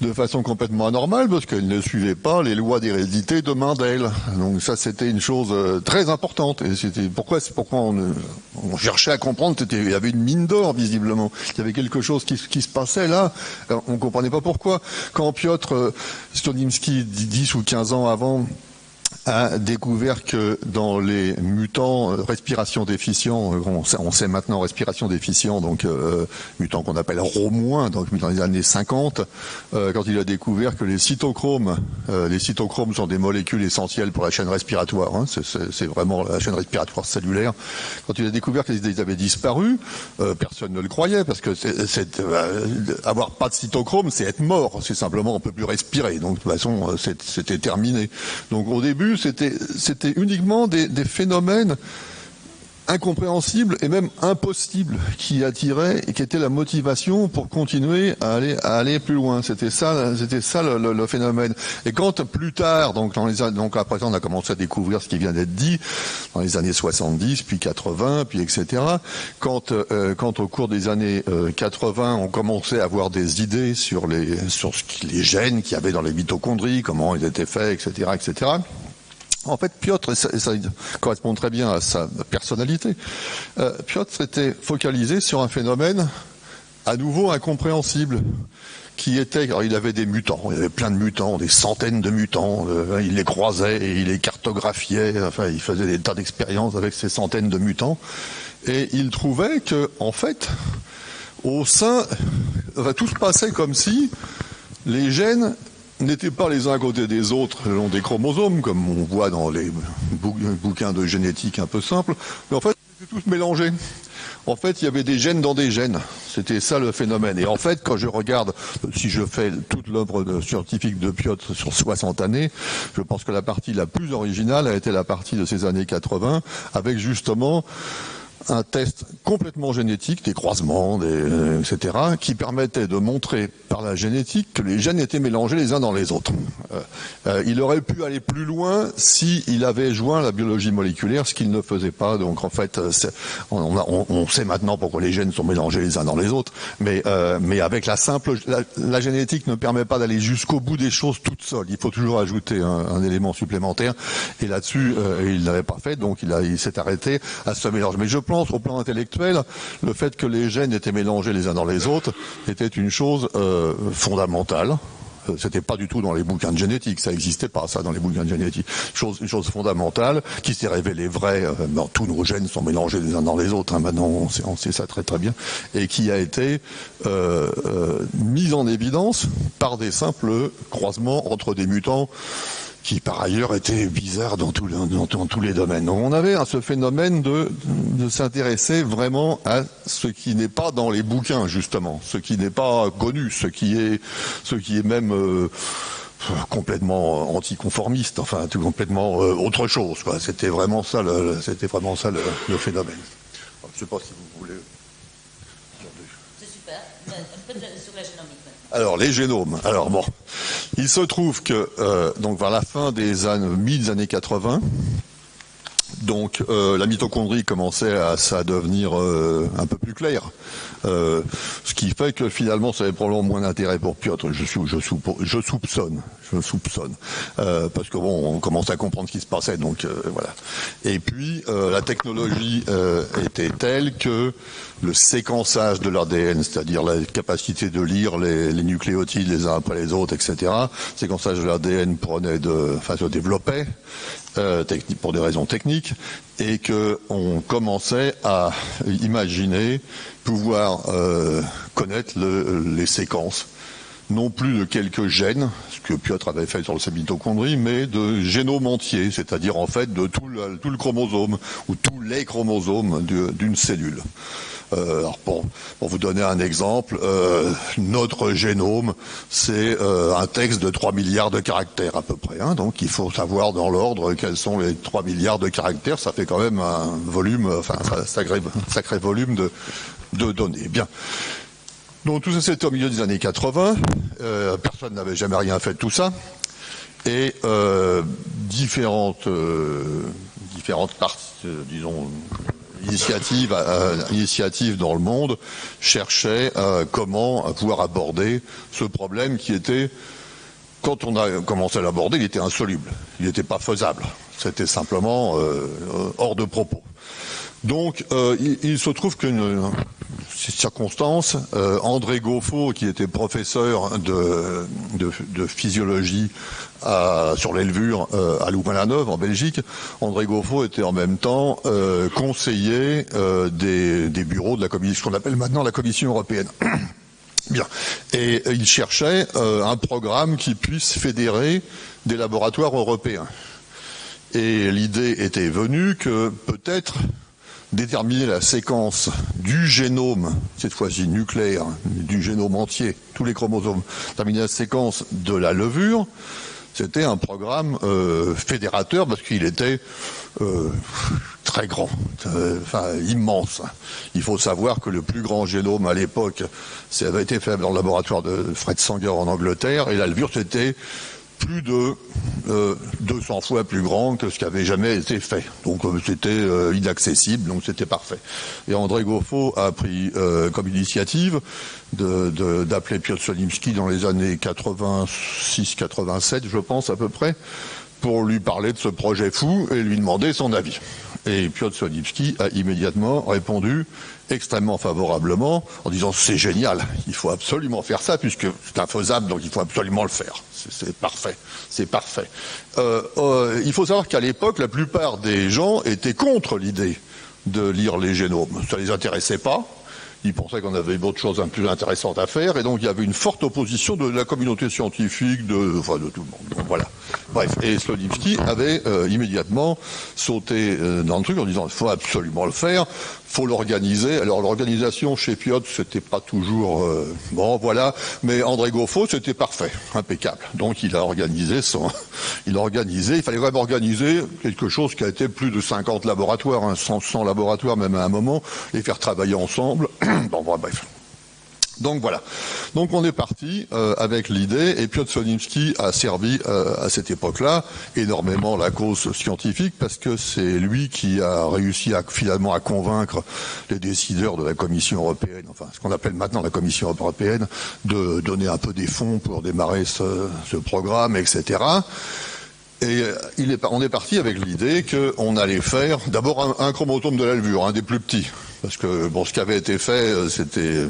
de façon complètement anormale parce qu'elles ne suivaient pas les lois d'hérédité de Mendel. Donc ça c'était une chose très importante. Et c'était pourquoi on cherchait à comprendre, il y avait une mine d'or visiblement, il y avait quelque chose qui se passait là, on ne comprenait pas pourquoi. Quand Piotr Slonimsky, 10 ou 15 ans avant, a découvert que dans les mutants respiration déficient, on sait maintenant respiration déficient, donc mutants qu'on appelle RO-, donc dans les années 50, quand il a découvert que les cytochromes sont des molécules essentielles pour la chaîne respiratoire, hein, c'est vraiment la chaîne respiratoire cellulaire. Quand il a découvert qu'ils avaient disparu, personne ne le croyait, parce que avoir pas de cytochrome, c'est être mort, c'est simplement on peut plus respirer, donc de toute façon c'était terminé. Donc au début c'était uniquement des phénomènes incompréhensibles et même impossibles qui attiraient et qui étaient la motivation pour continuer à aller plus loin. C'était ça le phénomène. Et quand plus tard, donc après ça on a commencé à découvrir ce qui vient d'être dit dans les années 70, puis 80, puis etc. Quand au cours des années 80 on commençait à avoir des idées sur les gènes qu'il y avait dans les mitochondries, comment ils étaient faits, etc., etc. En fait, Piotr, et ça correspond très bien à sa personnalité, Piotr s'était focalisé sur un phénomène à nouveau incompréhensible, qui était, alors il avait des mutants, il y avait plein de mutants, des centaines de mutants, il les croisait et il les cartographiait, enfin il faisait des tas d'expériences avec ces centaines de mutants, et il trouvait que, en fait, au sein, tout se passait comme si les gènes n'étaient pas les uns à côté des autres selon des chromosomes, comme on voit dans les bouquins de génétique un peu simples, mais en fait, ils étaient tous mélangés. En fait, il y avait des gènes dans des gènes. C'était ça le phénomène. Et en fait, quand je regarde, si je fais toute l'œuvre scientifique de Piotr sur 60 années, je pense que la partie la plus originale a été la partie de ces années 80, avec justement un test complètement génétique, des croisements, etc., qui permettait de montrer par la génétique que les gènes étaient mélangés les uns dans les autres. Il aurait pu aller plus loin s'il avait joint la biologie moléculaire, ce qu'il ne faisait pas. Donc en fait, on sait maintenant pourquoi les gènes sont mélangés les uns dans les autres, mais avec la génétique ne permet pas d'aller jusqu'au bout des choses toute seule. Il faut toujours ajouter un élément supplémentaire, et là-dessus, il n'avait pas fait, donc il s'est arrêté à ce mélange. Mais je pense, au plan intellectuel, le fait que les gènes étaient mélangés les uns dans les autres était une chose fondamentale. C'était pas du tout dans les bouquins de génétique, ça n'existait pas ça dans les bouquins de génétique. Une chose fondamentale qui s'est révélée vraie. Tous nos gènes sont mélangés les uns dans les autres. Hein, maintenant, on sait ça très très bien, et qui a été mise en évidence par des simples croisements entre des mutants qui par ailleurs était bizarre dans tous les domaines. Donc on avait ce phénomène de s'intéresser vraiment à ce qui n'est pas dans les bouquins, justement, ce qui n'est pas connu, ce qui est même complètement anticonformiste, enfin tout complètement autre chose, quoi. C'était vraiment ça le phénomène. Je ne sais pas si vous voulez. C'est super. Un peu sur la génomique. Alors les génomes. Alors bon, il se trouve que donc vers la fin des années 80, donc la mitochondrie commençait à devenir un peu plus claire. Ce qui fait que finalement ça avait probablement moins d'intérêt pour Piotr, je soupçonne, parce que bon, on commence à comprendre ce qui se passait, donc voilà. Et puis la technologie était telle que le séquençage de l'ADN, c'est-à-dire la capacité de lire les nucléotides les uns après les autres, etc. Le séquençage de l'ADN se développait pour des raisons techniques, et que on commençait à imaginer pouvoir connaître les séquences, non plus de quelques gènes, ce que Piotr avait fait sur le mitochondrie, mais de génome entier, c'est-à-dire en fait de tout le chromosome, ou tous les chromosomes d'une cellule. Alors pour vous donner un exemple, notre génome, c'est un texte de 3 milliards de caractères à peu près. Hein, donc il faut savoir dans l'ordre quels sont les 3 milliards de caractères. Ça fait quand même un volume, un sacré volume de données. Bien. Donc tout ça, c'était au milieu des années 80. Personne n'avait jamais rien fait de tout ça. Et différentes parties, disons, initiatives dans le monde cherchaient comment pouvoir aborder ce problème qui était, quand on a commencé à l'aborder, il était insoluble, il n'était pas faisable, c'était simplement hors de propos. Donc il se trouve qu'une circonstance, André Gauffaut, qui était professeur de physiologie sur les levures à Louvain-la-Neuve en Belgique, André Gauffaut était en même temps conseiller des bureaux de la commission, ce qu'on appelle maintenant la Commission européenne. Bien. Et il cherchait un programme qui puisse fédérer des laboratoires européens. Et l'idée était venue que peut-être déterminer la séquence du génome, cette fois-ci nucléaire, du génome entier, tous les chromosomes, déterminer la séquence de la levure, c'était un programme fédérateur parce qu'il était très grand, immense. Il faut savoir que le plus grand génome à l'époque, ça avait été fait dans le laboratoire de Fred Sanger en Angleterre, et la levure c'était plus de 200 fois plus grand que ce qui avait jamais été fait. Donc c'était inaccessible, donc c'était parfait. Et André Gauffaut a pris comme initiative d'appeler Piotr Solimski dans les années 86-87, je pense à peu près, pour lui parler de ce projet fou et lui demander son avis. Et Piotr Solimski a immédiatement répondu extrêmement favorablement en disant c'est génial, il faut absolument faire ça puisque c'est infaisable, donc il faut absolument le faire. C'est parfait, c'est parfait. Il faut savoir qu'à l'époque, la plupart des gens étaient contre l'idée de lire les génomes. Ça les intéressait pas. Ils pensaient qu'on avait d'autres choses plus intéressantes à faire, et donc il y avait une forte opposition de la communauté scientifique, de tout le monde. Donc, voilà. Bref, et Solimski avait immédiatement sauté dans le truc en disant il faut absolument le faire, faut l'organiser. Alors l'organisation chez Piotr, c'était pas toujours bon, voilà, mais André Gauffaut, c'était parfait, impeccable. Donc il a organisé il fallait vraiment organiser quelque chose qui a été plus de 50 laboratoires, 100 laboratoires même à un moment, les faire travailler ensemble. Bon, bref. Donc voilà. Donc on est parti avec l'idée, et Piotr Solimski a servi à cette époque-là énormément la cause scientifique, parce que c'est lui qui a réussi finalement à convaincre les décideurs de la Commission européenne, enfin ce qu'on appelle maintenant la Commission européenne, de donner un peu des fonds pour démarrer ce programme, etc. Et on est parti avec l'idée qu'on allait faire d'abord un chromosome de la levure, un des plus petits. Parce que bon, ce qui avait été fait, c'était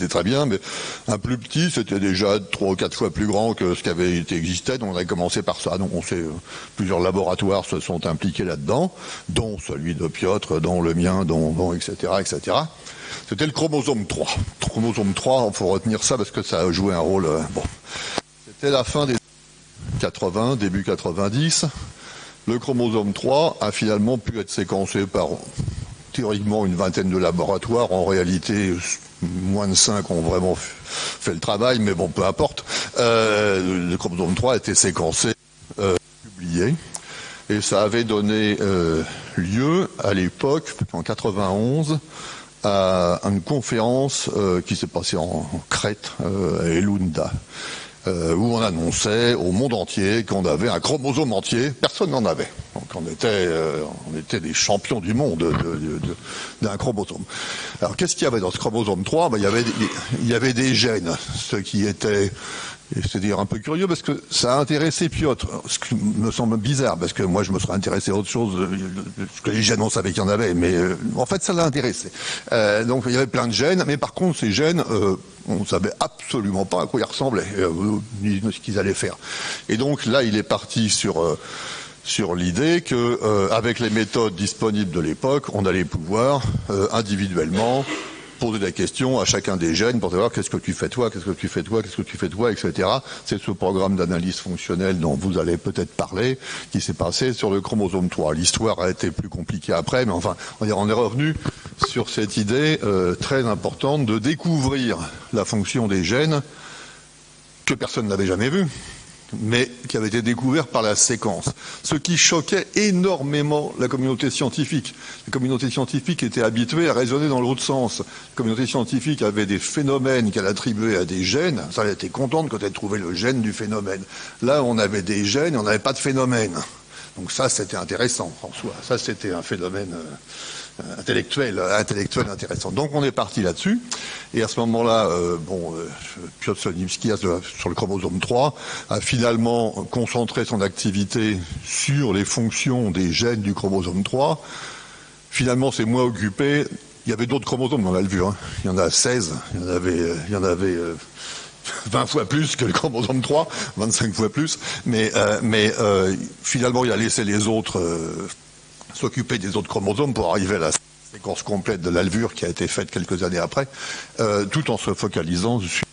très bien, mais un plus petit, c'était déjà 3 ou 4 fois plus grand que ce qui avait été existé. Donc on a commencé par ça. Donc plusieurs laboratoires se sont impliqués là-dedans, dont celui de Piotr, dont le mien, dont etc., etc. C'était le chromosome 3. Chromosome 3, il faut retenir ça parce que ça a joué un rôle. Bon, c'était la fin des 80, début 90, le chromosome 3 a finalement pu être séquencé par théoriquement une vingtaine de laboratoires. En réalité, moins de 5 ont vraiment fait le travail, mais bon, peu importe. Le chromosome 3 a été séquencé, publié, et ça avait donné lieu à l'époque, en 91, à une conférence qui s'est passée en Crète, à Elunda, où on annonçait au monde entier qu'on avait un chromosome entier. Personne n'en avait. Donc on était des champions du monde d'un chromosome. Alors qu'est-ce qu'il y avait dans ce chromosome 3 ? Il y avait des gènes, ce qui était, c'est-à-dire un peu curieux, parce que ça a intéressé Piotr, ce qui me semble bizarre, parce que moi je me serais intéressé à autre chose, parce que les gènes on savait qu'il y en avait, mais en fait ça l'a intéressé. Donc il y avait plein de gènes, mais par contre ces gènes, on ne savait absolument pas à quoi ils ressemblaient, ni ce qu'ils allaient faire. Et donc là il est parti sur l'idée que, avec les méthodes disponibles de l'époque, on allait pouvoir individuellement poser la question à chacun des gènes pour savoir qu'est-ce que tu fais toi, qu'est-ce que tu fais toi, qu'est-ce que tu fais toi, etc. C'est ce programme d'analyse fonctionnelle dont vous allez peut-être parler, qui s'est passé sur le chromosome 3. L'histoire a été plus compliquée après, mais enfin, on est revenu sur cette idée très importante de découvrir la fonction des gènes que personne n'avait jamais vue, mais qui avait été découvert par la séquence. Ce qui choquait énormément la communauté scientifique. La communauté scientifique était habituée à raisonner dans l'autre sens. La communauté scientifique avait des phénomènes qu'elle attribuait à des gènes. Ça, elle était contente quand elle trouvait le gène du phénomène. Là, on avait des gènes et on n'avait pas de phénomène. Donc ça, c'était intéressant en soi. Ça, c'était un phénomène intellectuel intéressant. Donc on est parti là-dessus, et à ce moment-là, Piotr Slonimsky, sur le chromosome 3, a finalement concentré son activité sur les fonctions des gènes du chromosome 3. Finalement, c'est moins occupé. Il y avait d'autres chromosomes dans la levure, hein. Il y en a 16, il y en avait 20 fois plus que le chromosome 3, 25 fois plus, mais finalement, il a laissé les autres s'occuper des autres chromosomes pour arriver à la séquence complète de la levure qui a été faite quelques années après, tout en se focalisant sur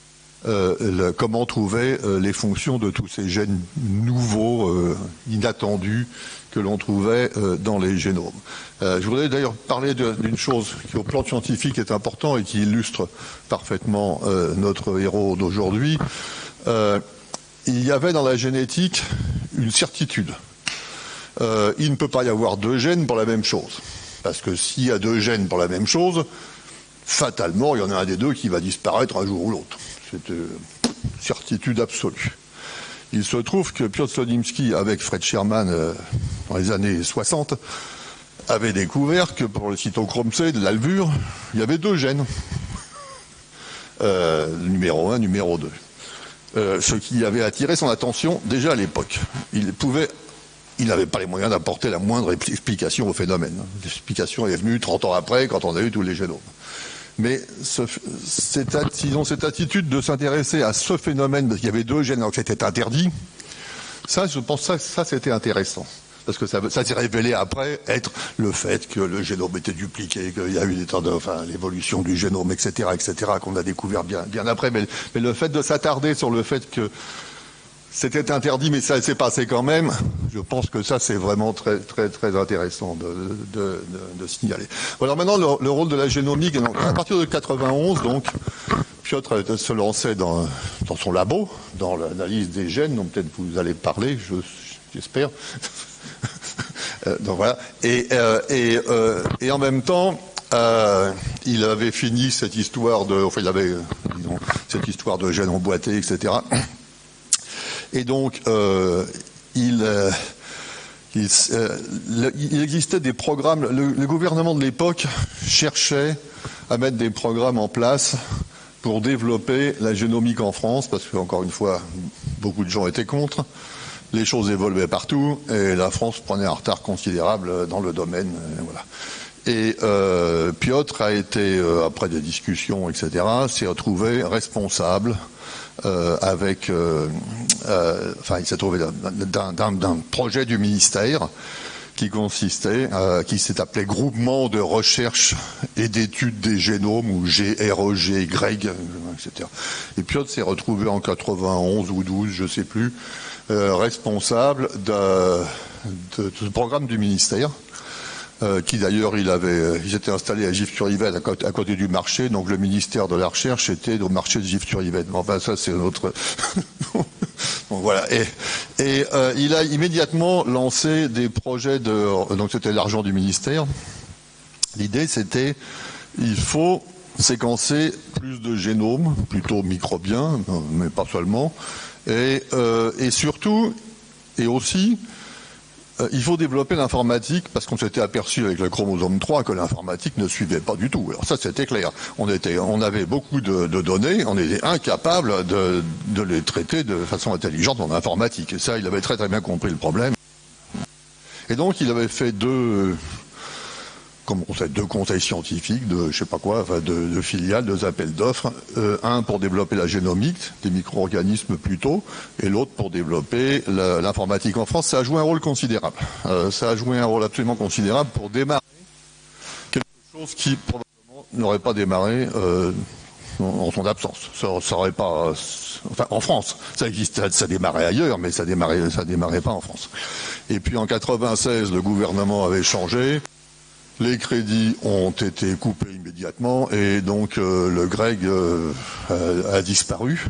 comment trouver les fonctions de tous ces gènes nouveaux, inattendus, que l'on trouvait dans les génomes. Je voudrais d'ailleurs parler d'une chose qui, au plan scientifique, est important et qui illustre parfaitement notre héros d'aujourd'hui. Il y avait dans la génétique une certitude. Il ne peut pas y avoir deux gènes pour la même chose. Parce que s'il y a deux gènes pour la même chose, fatalement, il y en a un des deux qui va disparaître un jour ou l'autre. C'est une certitude absolue. Il se trouve que Piotr Slonimsky, avec Fred Sherman, dans les années 60, avait découvert que pour le cytochrome C de la levure, il y avait deux gènes. Numéro 1, numéro 2. Ce qui avait attiré son attention déjà à l'époque. Il n'avait pas les moyens d'apporter la moindre explication au phénomène. L'explication est venue 30 ans après, quand on a eu tous les génomes. Mais cette attitude de s'intéresser à ce phénomène, parce qu'il y avait deux gènes alors que c'était interdit, ça, je pense que ça c'était intéressant. Parce que ça s'est révélé après être le fait que le génome était dupliqué, qu'il y a eu l'évolution du génome, etc., qu'on a découvert bien après. Mais le fait de s'attarder sur le fait que c'était interdit, mais ça s'est passé quand même. Je pense que ça, c'est vraiment très, très, très intéressant de signaler. Alors maintenant, le rôle de la génomique. Donc, à partir de 91, donc, Piotr se lançait dans son labo, dans l'analyse des gènes, dont peut-être vous allez parler, j'espère. Donc voilà. Et en même temps, il avait fini cette histoire cette histoire de gènes emboîtés, etc. Et donc, il existait des programmes. Le gouvernement de l'époque cherchait à mettre des programmes en place pour développer la génomique en France, parce que, encore une fois, beaucoup de gens étaient contre. Les choses évoluaient partout, et la France prenait un retard considérable dans le domaine. Voilà. Et Piotr a été, après des discussions, etc., s'est retrouvé responsable il s'est trouvé d'un projet du ministère qui s'est appelé Groupement de recherche et d'études des génomes, ou GREGY, etc. Et Piotr s'est retrouvé en 91 ou 12, je sais plus, responsable du programme du ministère, qui d'ailleurs ils étaient installés à Gif-sur-Yvette à côté du marché, donc le ministère de la Recherche était au marché de Gif-sur-Yvette. Enfin ça c'est notre... Donc voilà. Et il a immédiatement lancé des projets donc c'était l'argent du ministère. L'idée c'était, il faut séquencer plus de génomes, plutôt microbiens, mais pas seulement, et surtout, et aussi, il faut développer l'informatique, parce qu'on s'était aperçu avec le chromosome 3 que l'informatique ne suivait pas du tout. Alors ça, c'était clair. On avait beaucoup de données, on était incapable de les traiter de façon intelligente en informatique. Et ça, il avait très très bien compris le problème. Et donc, il avait fait deux conseils scientifiques, de filiales, deux appels d'offres, un pour développer la génomique, des micro-organismes plutôt, et l'autre pour développer l'informatique en France. Ça a joué un rôle considérable. Ça a joué un rôle absolument considérable pour démarrer quelque chose qui probablement n'aurait pas démarré en son absence. Ça aurait pas, enfin en France, ça existait, ça démarrait ailleurs, mais ça démarrait pas en France. Et puis en 96, le gouvernement avait changé. Les crédits ont été coupés immédiatement et donc le GREG a disparu.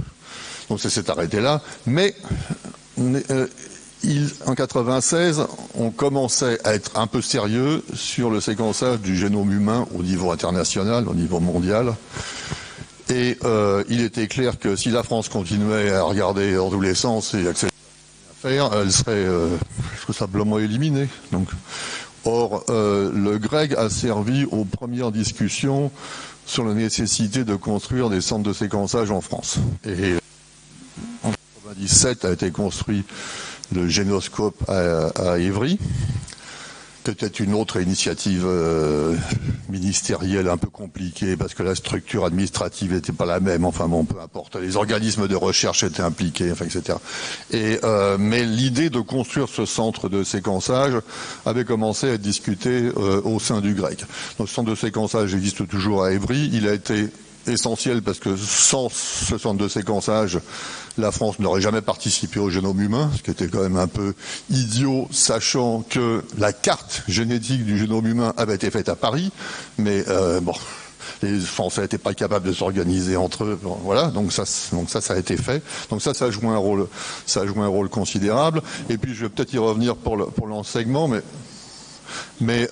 Donc ça s'est arrêté là. Mais en 96, on commençait à être un peu sérieux sur le séquençage du génome humain au niveau international, au niveau mondial. Et il était clair que si la France continuait à regarder dans tous les sens et accélérer l'affaire, elle serait simplement éliminée. Donc, or, le GREG a servi aux premières discussions sur la nécessité de construire des centres de séquençage en France. Et en 1997 a été construit le Génoscope à Évry. Peut-être une autre initiative ministérielle un peu compliquée parce que la structure administrative n'était pas la même. Enfin bon, peu importe. Les organismes de recherche étaient impliqués, enfin, etc. Mais l'idée de construire ce centre de séquençage avait commencé à être discutée au sein du GREG. Donc, ce centre de séquençage existe toujours à Évry. Il a été essentiel parce que sans ce centre de séquençage, la France n'aurait jamais participé au génome humain, ce qui était quand même un peu idiot, sachant que la carte génétique du génome humain avait été faite à Paris, mais bon, les Français n'étaient pas capables de s'organiser entre eux, voilà, donc ça a été fait. Donc ça a joué un rôle considérable. Et puis je vais peut-être y revenir pour l'enseignement, mais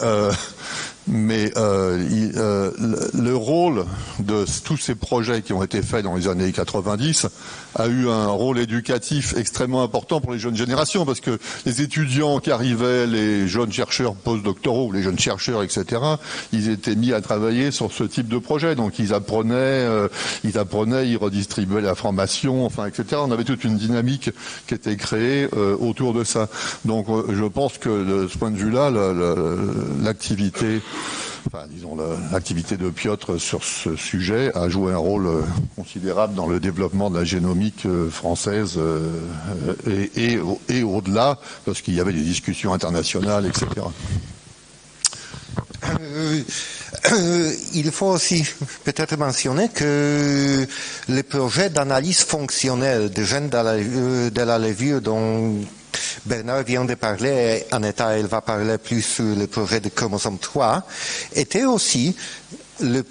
le rôle de tous ces projets qui ont été faits dans les années 90 a eu un rôle éducatif extrêmement important pour les jeunes générations, parce que les étudiants qui arrivaient, les jeunes chercheurs postdoctoraux, les jeunes chercheurs, etc., ils étaient mis à travailler sur ce type de projet. Donc ils apprenaient, ils redistribuaient l'information, enfin, etc. On avait toute une dynamique qui était créée autour de ça. Donc je pense que de ce point de vue-là, l'activité de Piotr sur ce sujet a joué un rôle considérable dans le développement de la génomique française et au-delà, parce qu'il y avait des discussions internationales, etc. Il faut aussi peut-être mentionner que les projets d'analyse fonctionnelle des gènes de la levure dont Bernard vient de parler, Aneta, elle va parler plus sur le projet de chromosome 3, était aussi le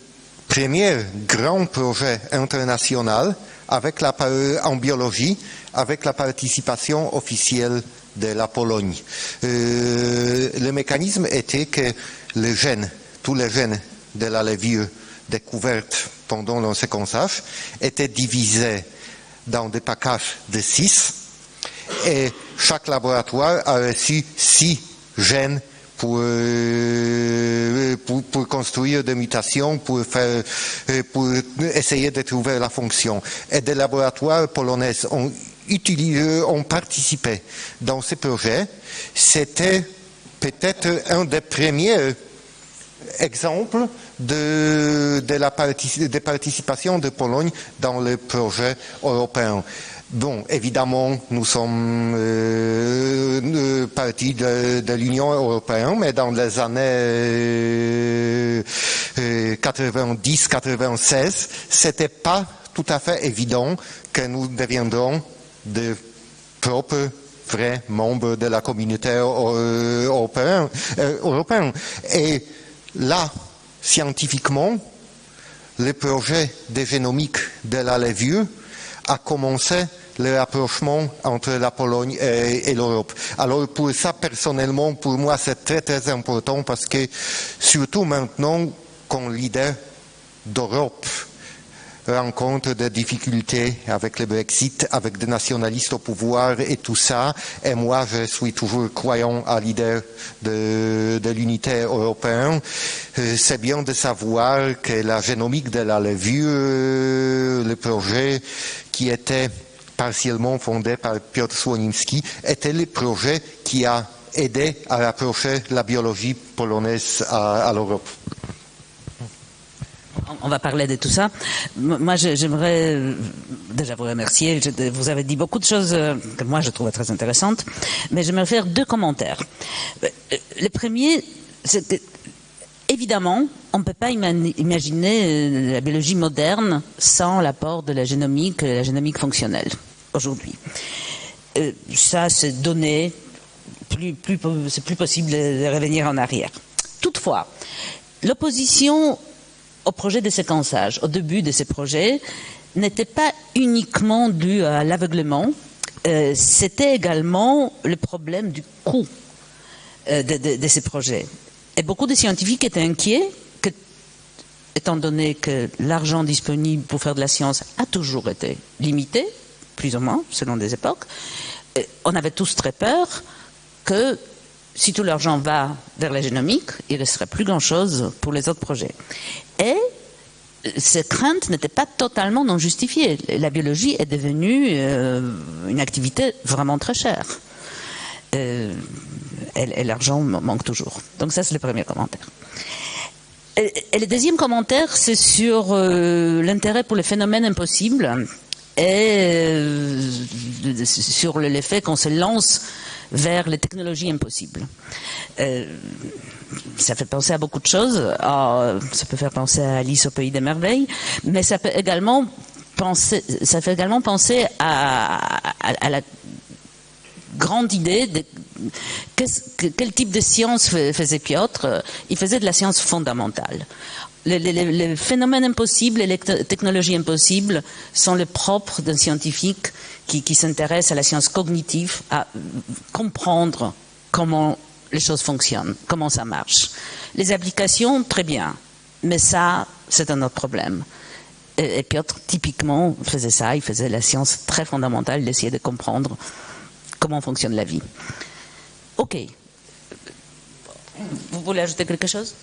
premier grand projet international en biologie avec la participation officielle de la Pologne. Le mécanisme était que tous les gènes de la levure découvertes pendant le séquençage étaient divisés dans des packages de 6 et chaque laboratoire a reçu 6 gènes pour construire des mutations, pour essayer de trouver la fonction. Et des laboratoires polonais ont participé dans ce projet. C'était peut-être un des premiers exemples de participation de Pologne dans le projet européen. Bon, évidemment, nous sommes partis de l'Union européenne, mais dans les années 90-96, c'était pas tout à fait évident que nous deviendrons de propres vrais membres de la communauté européenne. Et là, scientifiquement, le projet de génomique de la levure a commencé le rapprochement entre la Pologne et l'Europe. Alors pour ça, personnellement, pour moi, c'est très très important parce que surtout maintenant, quand l'idée d'Europe rencontre des difficultés avec le Brexit, avec des nationalistes au pouvoir et tout ça, et moi je suis toujours croyant à l'idée de l'unité européenne. C'est bien de savoir que la génomique de la levure, le projet qui était partiellement fondé par Piotr Słonimski, était le projet qui a aidé à rapprocher la biologie polonaise à l'Europe. On va parler de tout ça. Moi, j'aimerais déjà vous remercier. Vous avez dit beaucoup de choses que moi je trouvais très intéressantes, mais j'aimerais faire 2 commentaires. Le premier, c'est que, évidemment, on ne peut pas imaginer la biologie moderne sans l'apport de la génomique fonctionnelle aujourd'hui. Ça, c'est donné. C'est plus possible de revenir en arrière. Toutefois, l'opposition au projet de séquençage, au début de ces projets, n'était pas uniquement due à l'aveuglement, c'était également le problème du coût de ces projets. Et beaucoup de scientifiques étaient inquiets que, étant donné que l'argent disponible pour faire de la science a toujours été limité, plus ou moins, selon des époques, on avait tous très peur que si tout l'argent va vers la génomique, il ne resterait plus grand-chose pour les autres projets. Et ces craintes n'étaient pas totalement non justifiées. La biologie est devenue une activité vraiment très chère. Et l'argent manque toujours. Donc ça, c'est le premier commentaire. Et le deuxième commentaire, c'est sur l'intérêt pour les phénomènes impossibles et sur l'effet qu'on se lance vers les technologies impossibles. Ça fait penser à beaucoup de choses. Ça peut faire penser à Alice au pays des merveilles, mais ça fait également penser à la grande idée de quel type de science faisait Piotr. Il faisait de la science fondamentale. Les phénomènes impossibles et les technologies impossibles sont le propre d'un scientifique qui s'intéresse à la science cognitive, à comprendre comment les choses fonctionnent, comment ça marche. Les applications, très bien, mais ça, c'est un autre problème. Et Piotr, typiquement, faisait ça, il faisait la science très fondamentale, il essayait de comprendre comment fonctionne la vie. Ok. Vous voulez ajouter quelque chose ?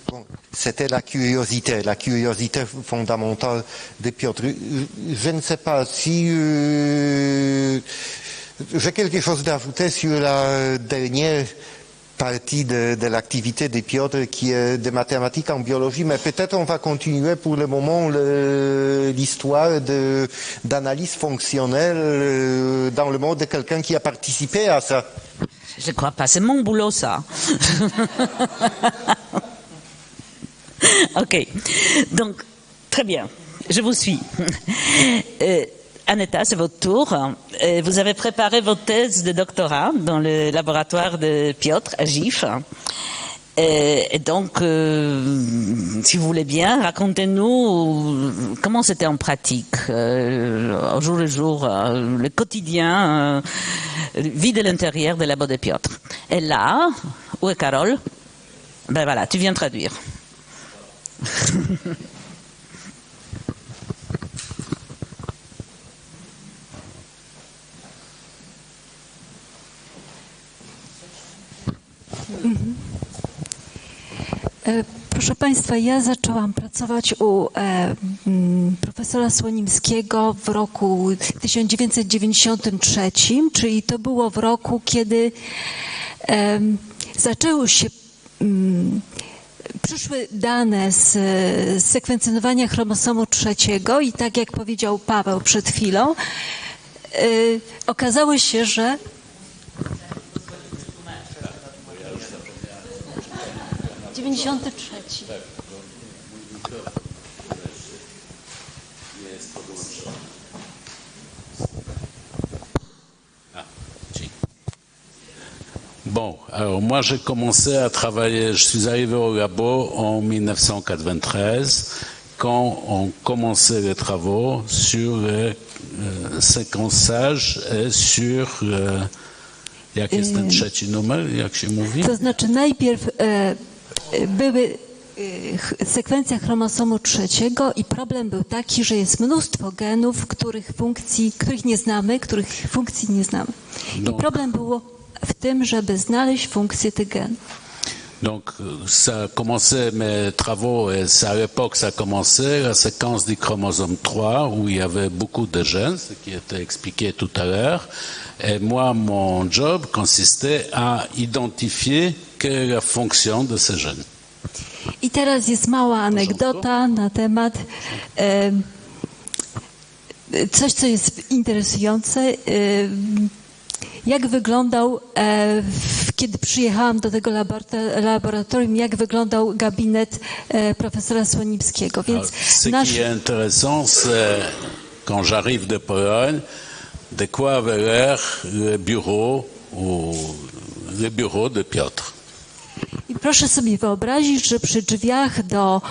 Bon, c'était la curiosité fondamentale de Piotr. Je ne sais pas si j'ai quelque chose d'ajouter sur la dernière partie de l'activité de Piotr qui est des mathématiques en biologie, mais peut-être on va continuer pour le moment l'histoire d'analyse fonctionnelle dans le monde de quelqu'un qui a participé à ça. Je ne crois pas, c'est mon boulot ça. Ok, donc très bien, je vous suis. Aneta, c'est votre tour. Vous avez préparé votre thèse de doctorat dans le laboratoire de Piotr à GIF. Et donc, si vous voulez bien, racontez-nous comment c'était en pratique, au jour le jour, le quotidien, vie de l'intérieur des labos de Piotr. Et là, où est Carole? Ben voilà, tu viens traduire. Proszę Państwa, ja zaczęłam pracować u profesora Słonimskiego w roku 1993, czyli to było w roku, kiedy zaczęły się przyszły dane z sekwencjonowania chromosomu 3 i tak jak powiedział Paweł przed chwilą, okazało się, że Bon, alors moi j'ai commencé à travailler, je suis arrivé au labo en 1993, quand on commençait les travaux sur le séquençage et sur... Jak jest ten trzeci numer, jak się mówi? To znaczy najpierw były sekwencja chromosomu trzeciego i problem był taki, że jest mnóstwo genów, których funkcji nie znamy. I problem było w tym, żeby znaleźć funkcję tych genów. Donc, ça a commencé mes travaux, et à l'époque, ça a commencé la séquence du chromosome 3, où il y avait beaucoup de gènes, ce qui était expliqué tout à l'heure. Et moi, mon job consistait à identifier quelle est la fonction de ces gènes. I teraz jest mała anegdota na temat coś, co jest interesujące. Jak wyglądał, kiedy przyjechałam do tego laboratorium, jak wyglądał gabinet profesora Słonimskiego. Więc ce qui est intéressant, c'est quand j'arrive de Pologne, de quoi avait l'air le bureau de Piotr. I proszę sobie wyobrazić, że przy drzwiach do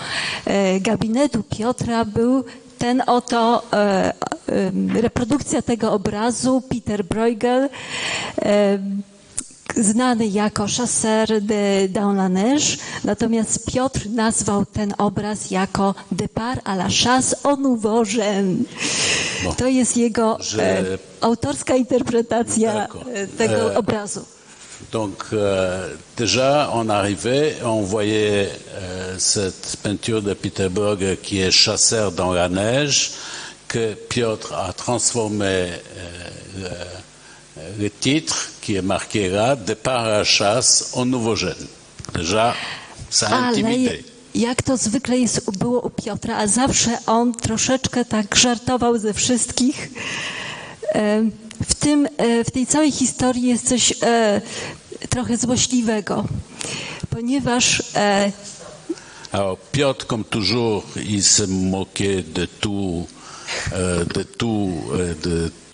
gabinetu Piotra był ten oto reprodukcja tego obrazu, Peter Bruegel, znany jako Chasseur de dans la neige, natomiast Piotr nazwał ten obraz jako Départ à la chasse au nouveau jeune. To jest jego autorska interpretacja tego obrazu. Donc déjà on arrivait, on voyait cette peinture de Peter Bruegel qui est Chasseur dans la neige, que Piotr a transformé le titre qui est marqué là, Départ à la chasse au nouveau jeune. Déjà, ça a intimidé. Jak to zwykle było u Piotra, a zawsze on troszeczkę tak żartował ze wszystkich. W tej całej historii jest coś trochę złośliwego, ponieważ Alors Piotr, comme toujours, il se moquait de tout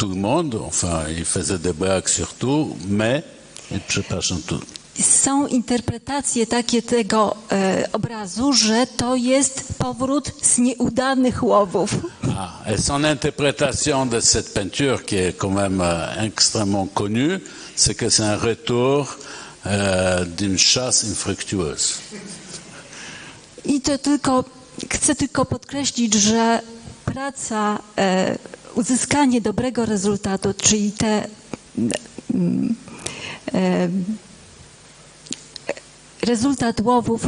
le monde. Enfin, il faisait des blagues sur tout, mais przepraszam tu. Są interpretacje takie tego obrazu, że to jest powrót z nieudanych łowów. Et son interprétation de cette peinture, qui est quand même extrêmement connue, c'est que c'est un retour d'une chasse infructueuse. I to chcę tylko podkreślić, że praca, uzyskanie dobrego rezultatu, czyli rezultat łowów,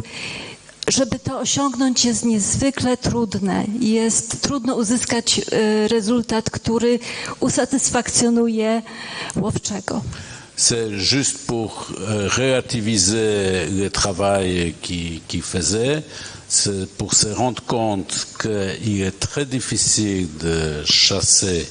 żeby to osiągnąć, jest niezwykle trudne. Jest trudno uzyskać rezultat, który usatysfakcjonuje łowczego. C'est juste pour relativiser le travail qu'il faisait, c'est pour se rendre compte qu'il est très difficile de chasser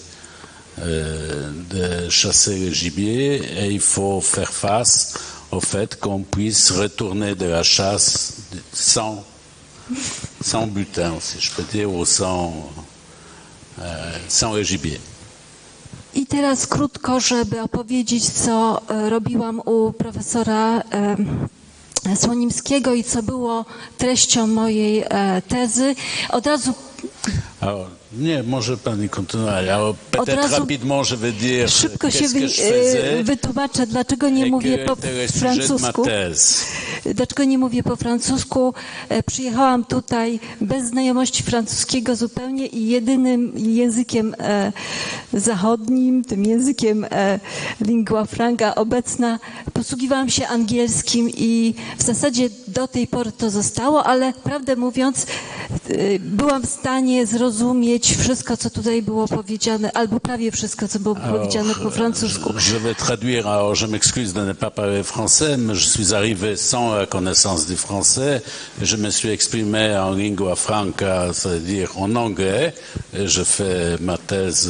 le gibier, et il faut faire face au fait qu'on puisse retourner de la chasse sans butin, si je peux dire, ou sans le gibier. I teraz krótko, żeby opowiedzieć, co robiłam u profesora Słonimskiego i co było treścią mojej tezy. Od razu... Alors, nie, może pani kontynuować, ale peut-être rapidement je vais dire szybko się wytłumaczę, dlaczego nie mówię po francusku. Dlaczego nie mówię po francusku? Przyjechałam tutaj bez znajomości francuskiego zupełnie i jedynym językiem zachodnim, tym językiem lingua franca obecna, posługiwałam się angielskim i w zasadzie do tej pory to zostało, ale prawdę mówiąc byłam w stanie zrozumieć wszystko, co tutaj było powiedziane, albo prawie wszystko, co było powiedziane po francusku. Je vais traduire, alors je m'excuse de ne pas parler français, mais je suis arrivé sans la connaissance du français. Je me suis exprimé en lingua franca, c'est-à-dire en anglais. Je fais ma thèse,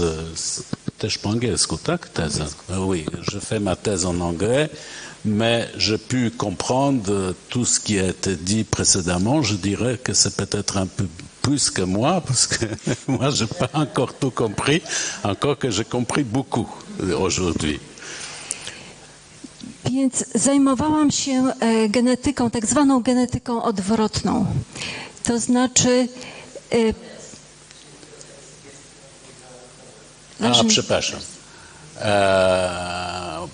też po angielsku, tak? Thèse. Oui, je fais ma thèse en anglais. Mais j'ai pu comprendre tout ce qui a été dit précédemment. Je dirais que c'est peut-être un peu plus que moi, parce que moi, je n'ai pas encore tout compris, encore que j'ai compris beaucoup aujourd'hui. Więc zajmowałam się genetyką, tak zwaną genetyką odwrotną. To znaczy... przepraszam.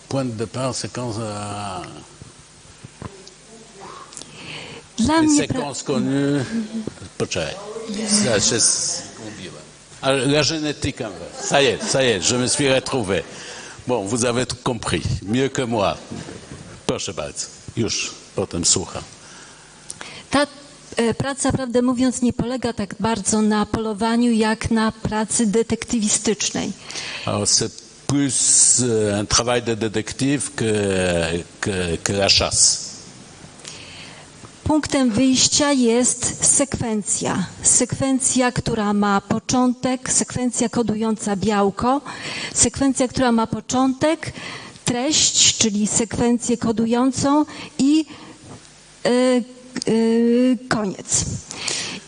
Point de départ, séquence... Dla mnie... Séquence connue... Poczekaj. La génétique inverse. Ça y est, je me suis retrouvé. Bon, vous avez tout compris. Mieux que moi. Proszę bardzo. Już potem słucham. Ta praca, prawdę mówiąc, nie polega tak bardzo na polowaniu, jak na pracy detektywistycznej. C'est plus un travail de détective que la chasse. Punktem wyjścia jest sekwencja. Sekwencja, która ma początek, sekwencja kodująca białko, sekwencja, która ma początek, treść, czyli sekwencję kodującą i koniec.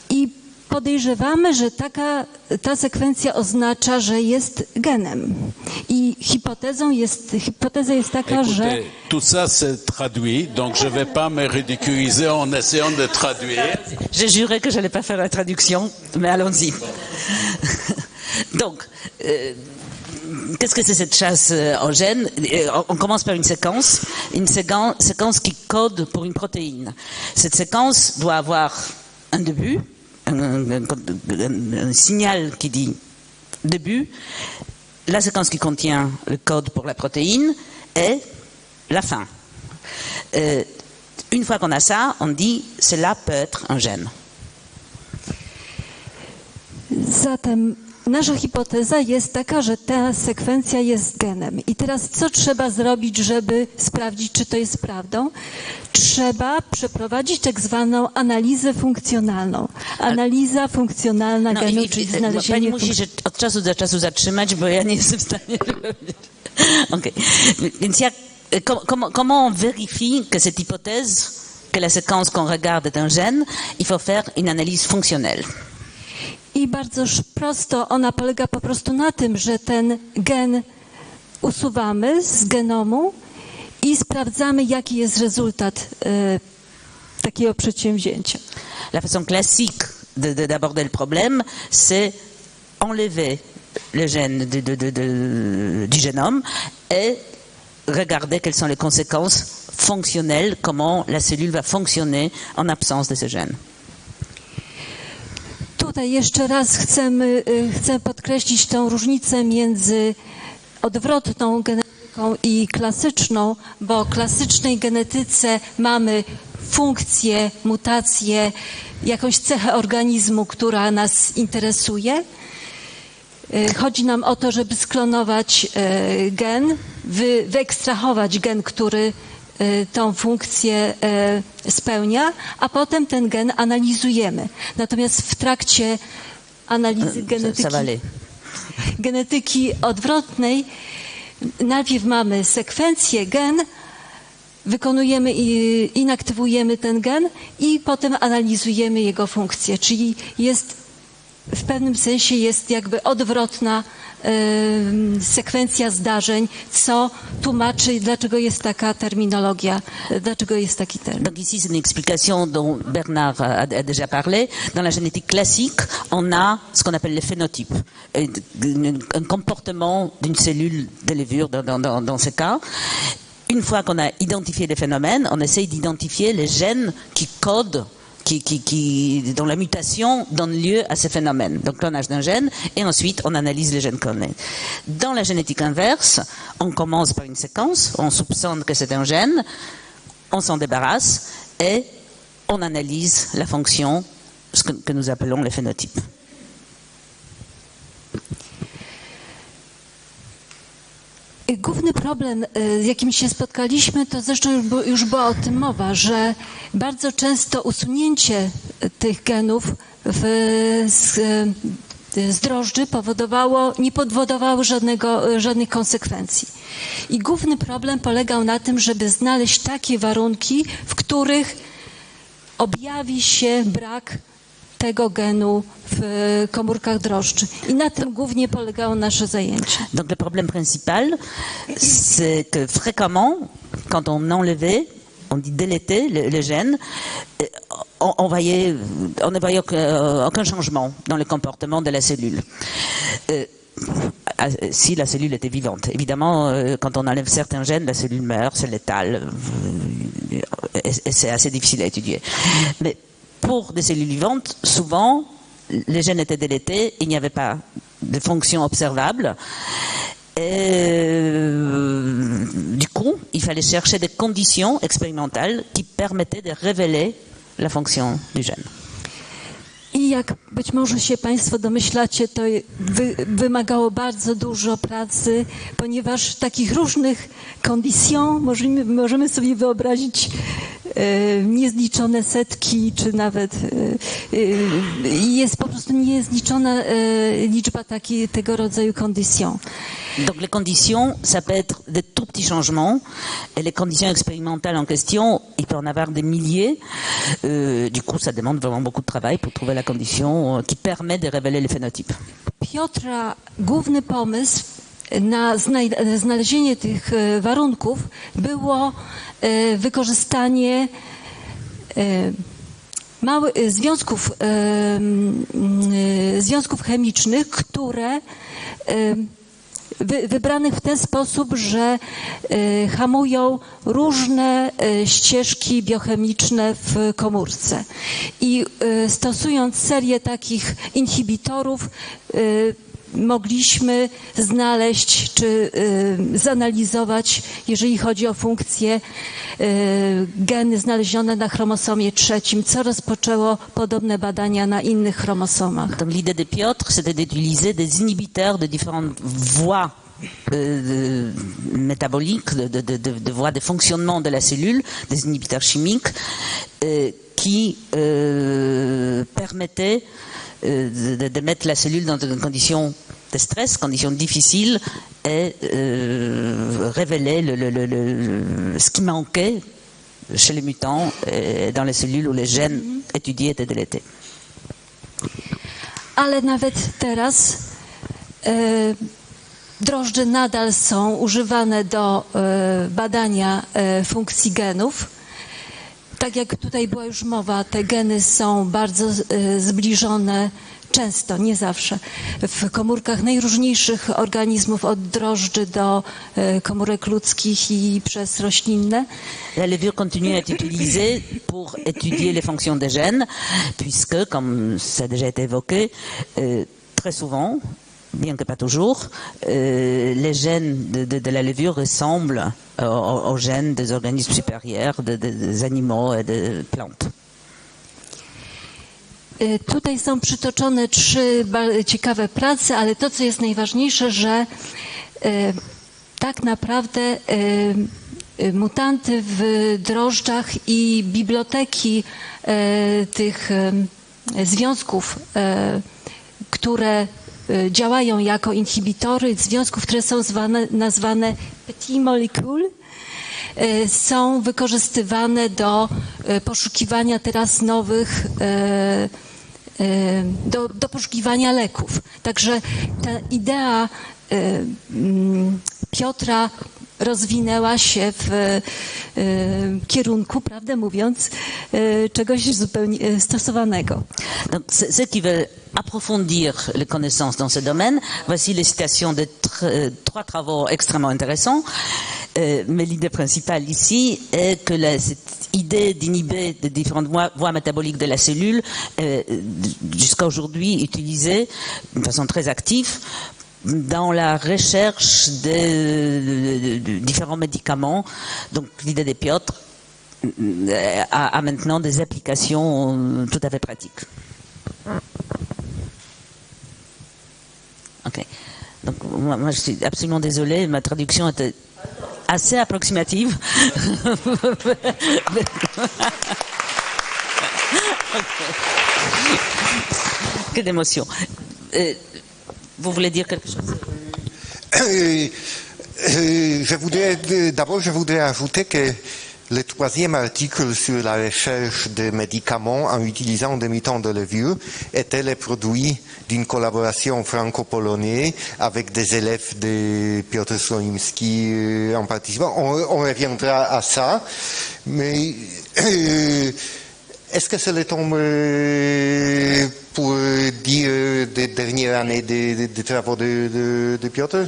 I podejrzewamy, że ta sekwencja oznacza, że jest genem. I hipoteza jest taka, Écoutez, że... tout ça c'est traduit, donc je vais pas me ridiculiser en essayant de traduire. J'ai juré que je n'allais pas faire la traduction, mais allons-y. Donc, qu'est-ce que c'est cette chasse en gènes? On commence par une séquence qui code pour une protéine. Cette séquence doit avoir un début, un signal qui dit début, la séquence qui contient le code pour la protéine et la fin. Une fois qu'on a ça, on dit cela peut être un gène. Zatem nasza hipoteza jest taka, że ta sekwencja jest genem. I teraz co trzeba zrobić, żeby sprawdzić, czy to jest prawdą? Trzeba przeprowadzić tak zwaną analizę funkcjonalną. Analiza funkcjonalna genu, czyli znalezienie... Pani musi się od czasu do czasu zatrzymać, bo ja nie jestem w stanie... Okay. Więc comment on vérifie que cette hypothèse, que la séquence qu'on regarde est un gène? Il faut faire une analyse fonctionnelle. I bardzo prosto ona polega po prostu na tym, że ten gen usuwamy z genomu i sprawdzamy, jaki jest rezultat takiego przedsięwzięcia. La façon classique d'aborder le problème, c'est enlever le gène du génome et regarder quelles sont les conséquences fonctionnelles, comment la cellule va fonctionner en absence de ce gène. Tutaj jeszcze raz chcę podkreślić tę różnicę między odwrotną genetyką i klasyczną, bo w klasycznej genetyce mamy funkcję, mutację, jakąś cechę organizmu, która nas interesuje. Chodzi nam o to, żeby sklonować gen, wyekstrahować gen, który tą funkcję spełnia, a potem ten gen analizujemy. Natomiast w trakcie analizy genetyki odwrotnej najpierw mamy sekwencję gen, wykonujemy i inaktywujemy ten gen i potem analizujemy jego funkcję, czyli w pewnym sensie jest jakby odwrotna sekwencja zdarzeń, co tłumaczy, dlaczego jest taka terminologia, dlaczego jest taki termin. Donc ici, c'est une explication dont Bernard a déjà parlé. Dans la génétique classique, on a ce qu'on appelle le phénotype, un comportement d'une cellule de levure dans ce cas. Une fois qu'on a identifié les phénomènes, on essaye d'identifier les gènes qui codent dont la mutation donne lieu à ces phénomènes. Donc clonage d'un gène, et ensuite on analyse les gènes clonés. Dans la génétique inverse, on commence par une séquence, on soupçonne que c'est un gène, on s'en débarrasse, et on analyse la fonction, ce que nous appelons le phénotype. Główny problem, z jakim się spotkaliśmy, to zresztą już była o tym mowa, że bardzo często usunięcie tych genów z drożdży nie powodowało żadnych konsekwencji. I główny problem polegał na tym, żeby znaleźć takie warunki, w których objawi się brak tego genu w komórkach drożdży. I na tym głównie polegało nasze zajęcie. Donc le problème principal, c'est que fréquemment, quand on enlevait, on dit déléter le gène, on ne voyait aucun changement dans le comportement de la cellule. Si la cellule était vivante. Évidemment, quand on enlève certains gènes, la cellule meurt, c'est létal, et c'est assez difficile à étudier. Mais pour des cellules vivantes, souvent, les gènes étaient délétés, il n'y avait pas de fonction observable. Et du coup, il fallait chercher des conditions expérimentales qui permettaient de révéler la fonction du gène. I jak być może się Państwo domyślacie, to wymagało bardzo dużo pracy, ponieważ takich różnych conditions możemy sobie wyobrazić niezliczone setki, czy nawet jest po prostu niezliczona liczba tego rodzaju conditions. Donc les conditions, ça peut être de tout petits changements, et les conditions expérimentales en question, il peut en avoir des milliers. Du coup, ça demande vraiment beaucoup de travail pour trouver la condition qui permet de révéler les phénotypes. Piotra, główny pomysł na znalezienie tych warunków było wykorzystanie związków chemicznych, które wybranych w ten sposób, że hamują różne ścieżki biochemiczne w komórce. I stosując serię takich inhibitorów, mogliśmy znaleźć czy zanalizować, jeżeli chodzi o funkcje, geny znalezione na chromosomie 3, co rozpoczęło podobne badania na innych chromosomach. Donc l'idée de Piotr, c'était d'utiliser des inhibiteurs de différentes voies métaboliques, de voies de fonctionnement de la cellule, des inhibiteurs chimiques qui permettaient de mettre la cellule dans une condition de stress, condition difficile, et révéler ce qui manquait chez les mutants et dans les cellules où les gènes étudiés étaient délétés. Ale nawet teraz drożdże nadal są używane do badania funkcji genów. Tak jak tutaj była już mowa, te geny są bardzo zbliżone, często, nie zawsze, w komórkach najróżniejszych organizmów, od drożdży do komórek ludzkich i przez roślinne. La levure continue à être utilisée pour étudier les fonctions des gènes, puisque, comme ça a déjà été évoqué, très souvent, bien que pas toujours, les gènes de la levure ressemblent aux gènes des organismes supérieurs, des animaux et des plantes. Tutaj są przytoczone 3 ciekawe prace, ale to, co jest najważniejsze, że tak naprawdę mutanty w drożdżach i biblioteki tych związków, które działają jako inhibitory, związków, które są nazwane petit molecule, są wykorzystywane do poszukiwania teraz nowych, do poszukiwania leków. Także ta idea Piotra rozwinęła się w kierunku, prawdę mówiąc, czegoś zupełnie stosowanego. Donc, ceux qui veulent approfondir les connaissances dans ce domaine, voici les citations de 3 travaux extrêmement intéressants. Mais l'idée principale ici est que cette idée d'inhiber de différentes voies métaboliques de la cellule est jusqu'à aujourd'hui utilisée de façon très active dans la recherche de différents médicaments. Donc l'idée de Piotr a maintenant des applications tout à fait pratiques. Ok. Donc moi je suis absolument désolée, ma traduction était assez approximative. Que d'émotion. Vous voulez dire quelque chose? Je voudrais ajouter que le troisième article sur la recherche de médicaments en utilisant des mutants de levure était le produit d'une collaboration franco-polonaise avec des élèves de Piotr Słonimski en participant. On reviendra à ça, mais est-ce que c'est le temps pour dire des dernières années des travaux de Piotr?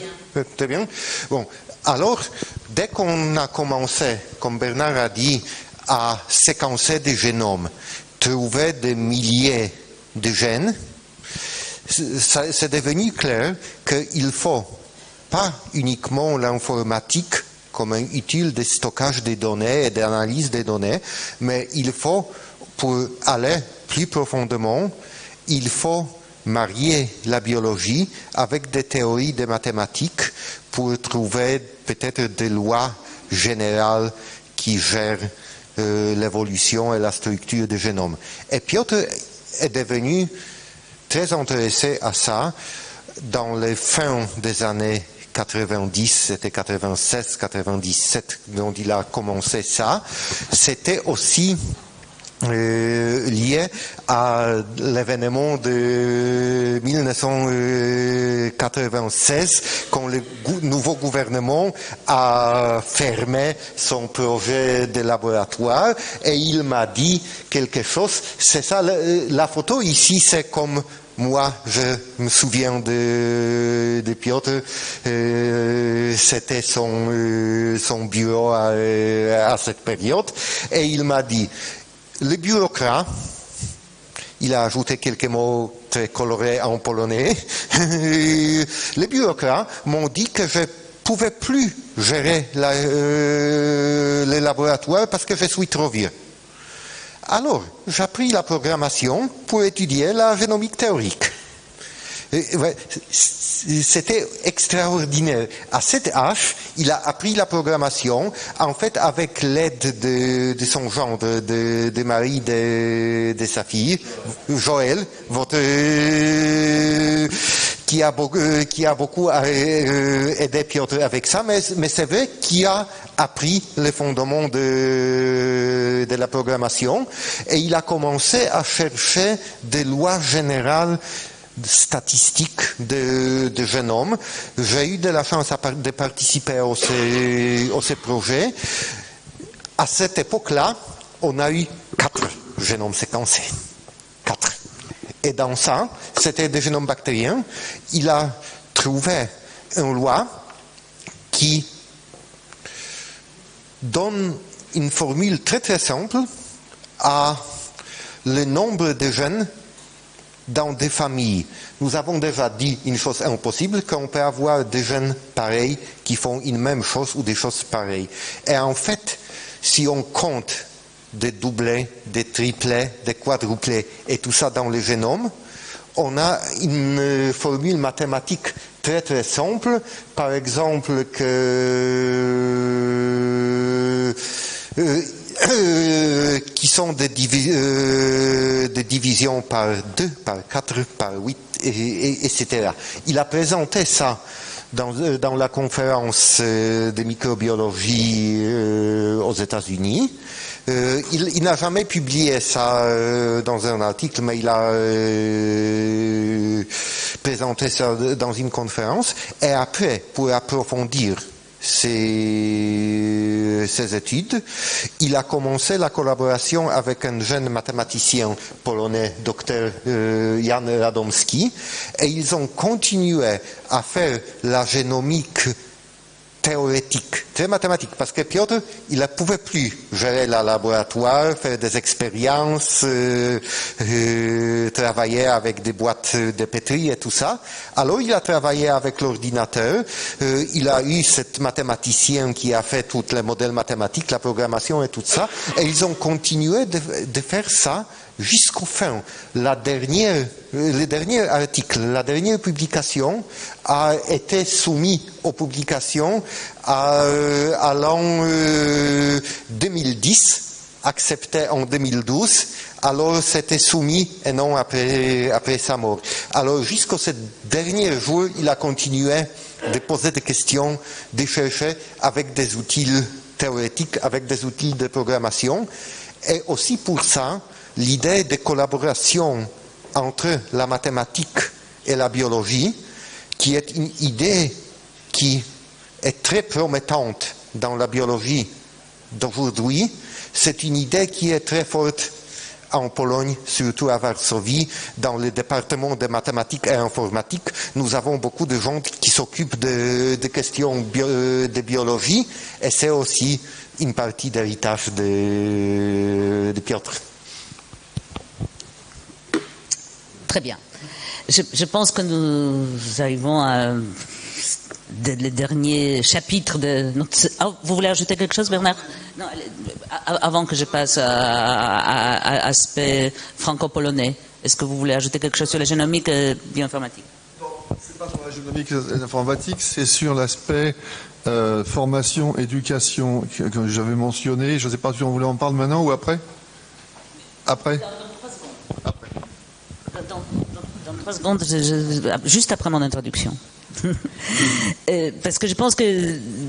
Très bien. Bon. Alors, dès qu'on a commencé, comme Bernard a dit, à séquencer des génomes, trouver des milliers de gènes, c'est devenu clair qu'il faut pas uniquement l'informatique comme un outil de stockage des données et d'analyse des données, mais il faut, pour aller plus profondément, il faut marier la biologie avec des théories de mathématiques pour trouver peut-être des lois générales qui gèrent l'évolution et la structure du génome. Et Piotr est devenu très intéressé à ça dans les fins des années 90, c'était 96, 97, dont il a commencé ça. C'était aussi lié à l'événement de 1996 quand le nouveau gouvernement a fermé son projet de laboratoire et il m'a dit quelque chose. C'est ça, la photo ici, c'est comme moi, je me souviens de Piotr, c'était son bureau à cette période et il m'a dit: le bureaucrate, il a ajouté quelques mots très colorés en polonais, les bureaucrates m'ont dit que je ne pouvais plus gérer les laboratoires parce que je suis trop vieux. Alors, j'ai appris la programmation pour étudier la génomique théorique. C'était extraordinaire. À cet âge, il a appris la programmation, en fait, avec l'aide de son gendre, de mari de sa fille, Joël, qui a beaucoup aidé Piotr avec ça, mais c'est vrai qu'il a appris les fondements de la programmation et il a commencé à chercher des lois générales statistiques de génome. J'ai eu de la chance de participer à ce projet. À cette époque-là, on a eu 4 génomes séquencés. 4. Et dans ça, c'était des génomes bactériens. Il a trouvé une loi qui donne une formule très très simple à le nombre de gènes dans des familles. Nous avons déjà dit une chose impossible, qu'on peut avoir des gènes pareils qui font une même chose ou des choses pareilles. Et en fait, si on compte des doublés, des triplés, des quadruplés et tout ça dans le génome, on a une formule mathématique très très simple. Par exemple, qui sont des divisions par 2, par 4, par 8, etc. Il a présenté ça dans la conférence de microbiologie aux États-Unis. Il n'a jamais publié ça dans un article, mais il a présenté ça dans une conférence. Et après, pour approfondir ses études, il a commencé la collaboration avec un jeune mathématicien polonais, Dr Jan Radomski, et ils ont continué à faire la génomique théorétique, très mathématique, parce que Piotr, il ne pouvait plus gérer le laboratoire, faire des expériences, travailler avec des boîtes de pétri et tout ça. Alors il a travaillé avec l'ordinateur, il a eu cet mathématicien qui a fait tous les modèles mathématiques, la programmation et tout ça, et ils ont continué de faire ça jusqu'au fin. Le dernier article, la dernière publication a été soumis aux publications à l'an 2010, accepté en 2012. Alors c'était soumis et non après sa mort. Alors jusqu'à ce dernier jour, il a continué de poser des questions, de chercher avec des outils théorétique avec des outils de programmation. Et aussi pour ça, l'idée de collaboration entre la mathématique et la biologie, qui est une idée qui est très promettante dans la biologie d'aujourd'hui, c'est une idée qui est très forte en Pologne, surtout à Varsovie, dans le département de mathématiques et informatique. Nous avons beaucoup de gens qui s'occupent de questions de biologie, et c'est aussi une partie d'héritage de Piotr. Très bien. Je pense que nous arrivons à le dernier chapitre de notre... Oh, vous voulez ajouter quelque chose, Bernard? Non, avant que je passe à l'aspect franco-polonais, est-ce que vous voulez ajouter quelque chose sur la génomique et bioinformatique? Non, c'est pas sur la génomique et l'informatique, c'est sur l'aspect formation, éducation que j'avais mentionné. Je ne sais pas si on voulait en parler maintenant ou après. Après. Dans 3 secondes. Après. Dans 3 secondes, juste après mon introduction. Parce que je pense que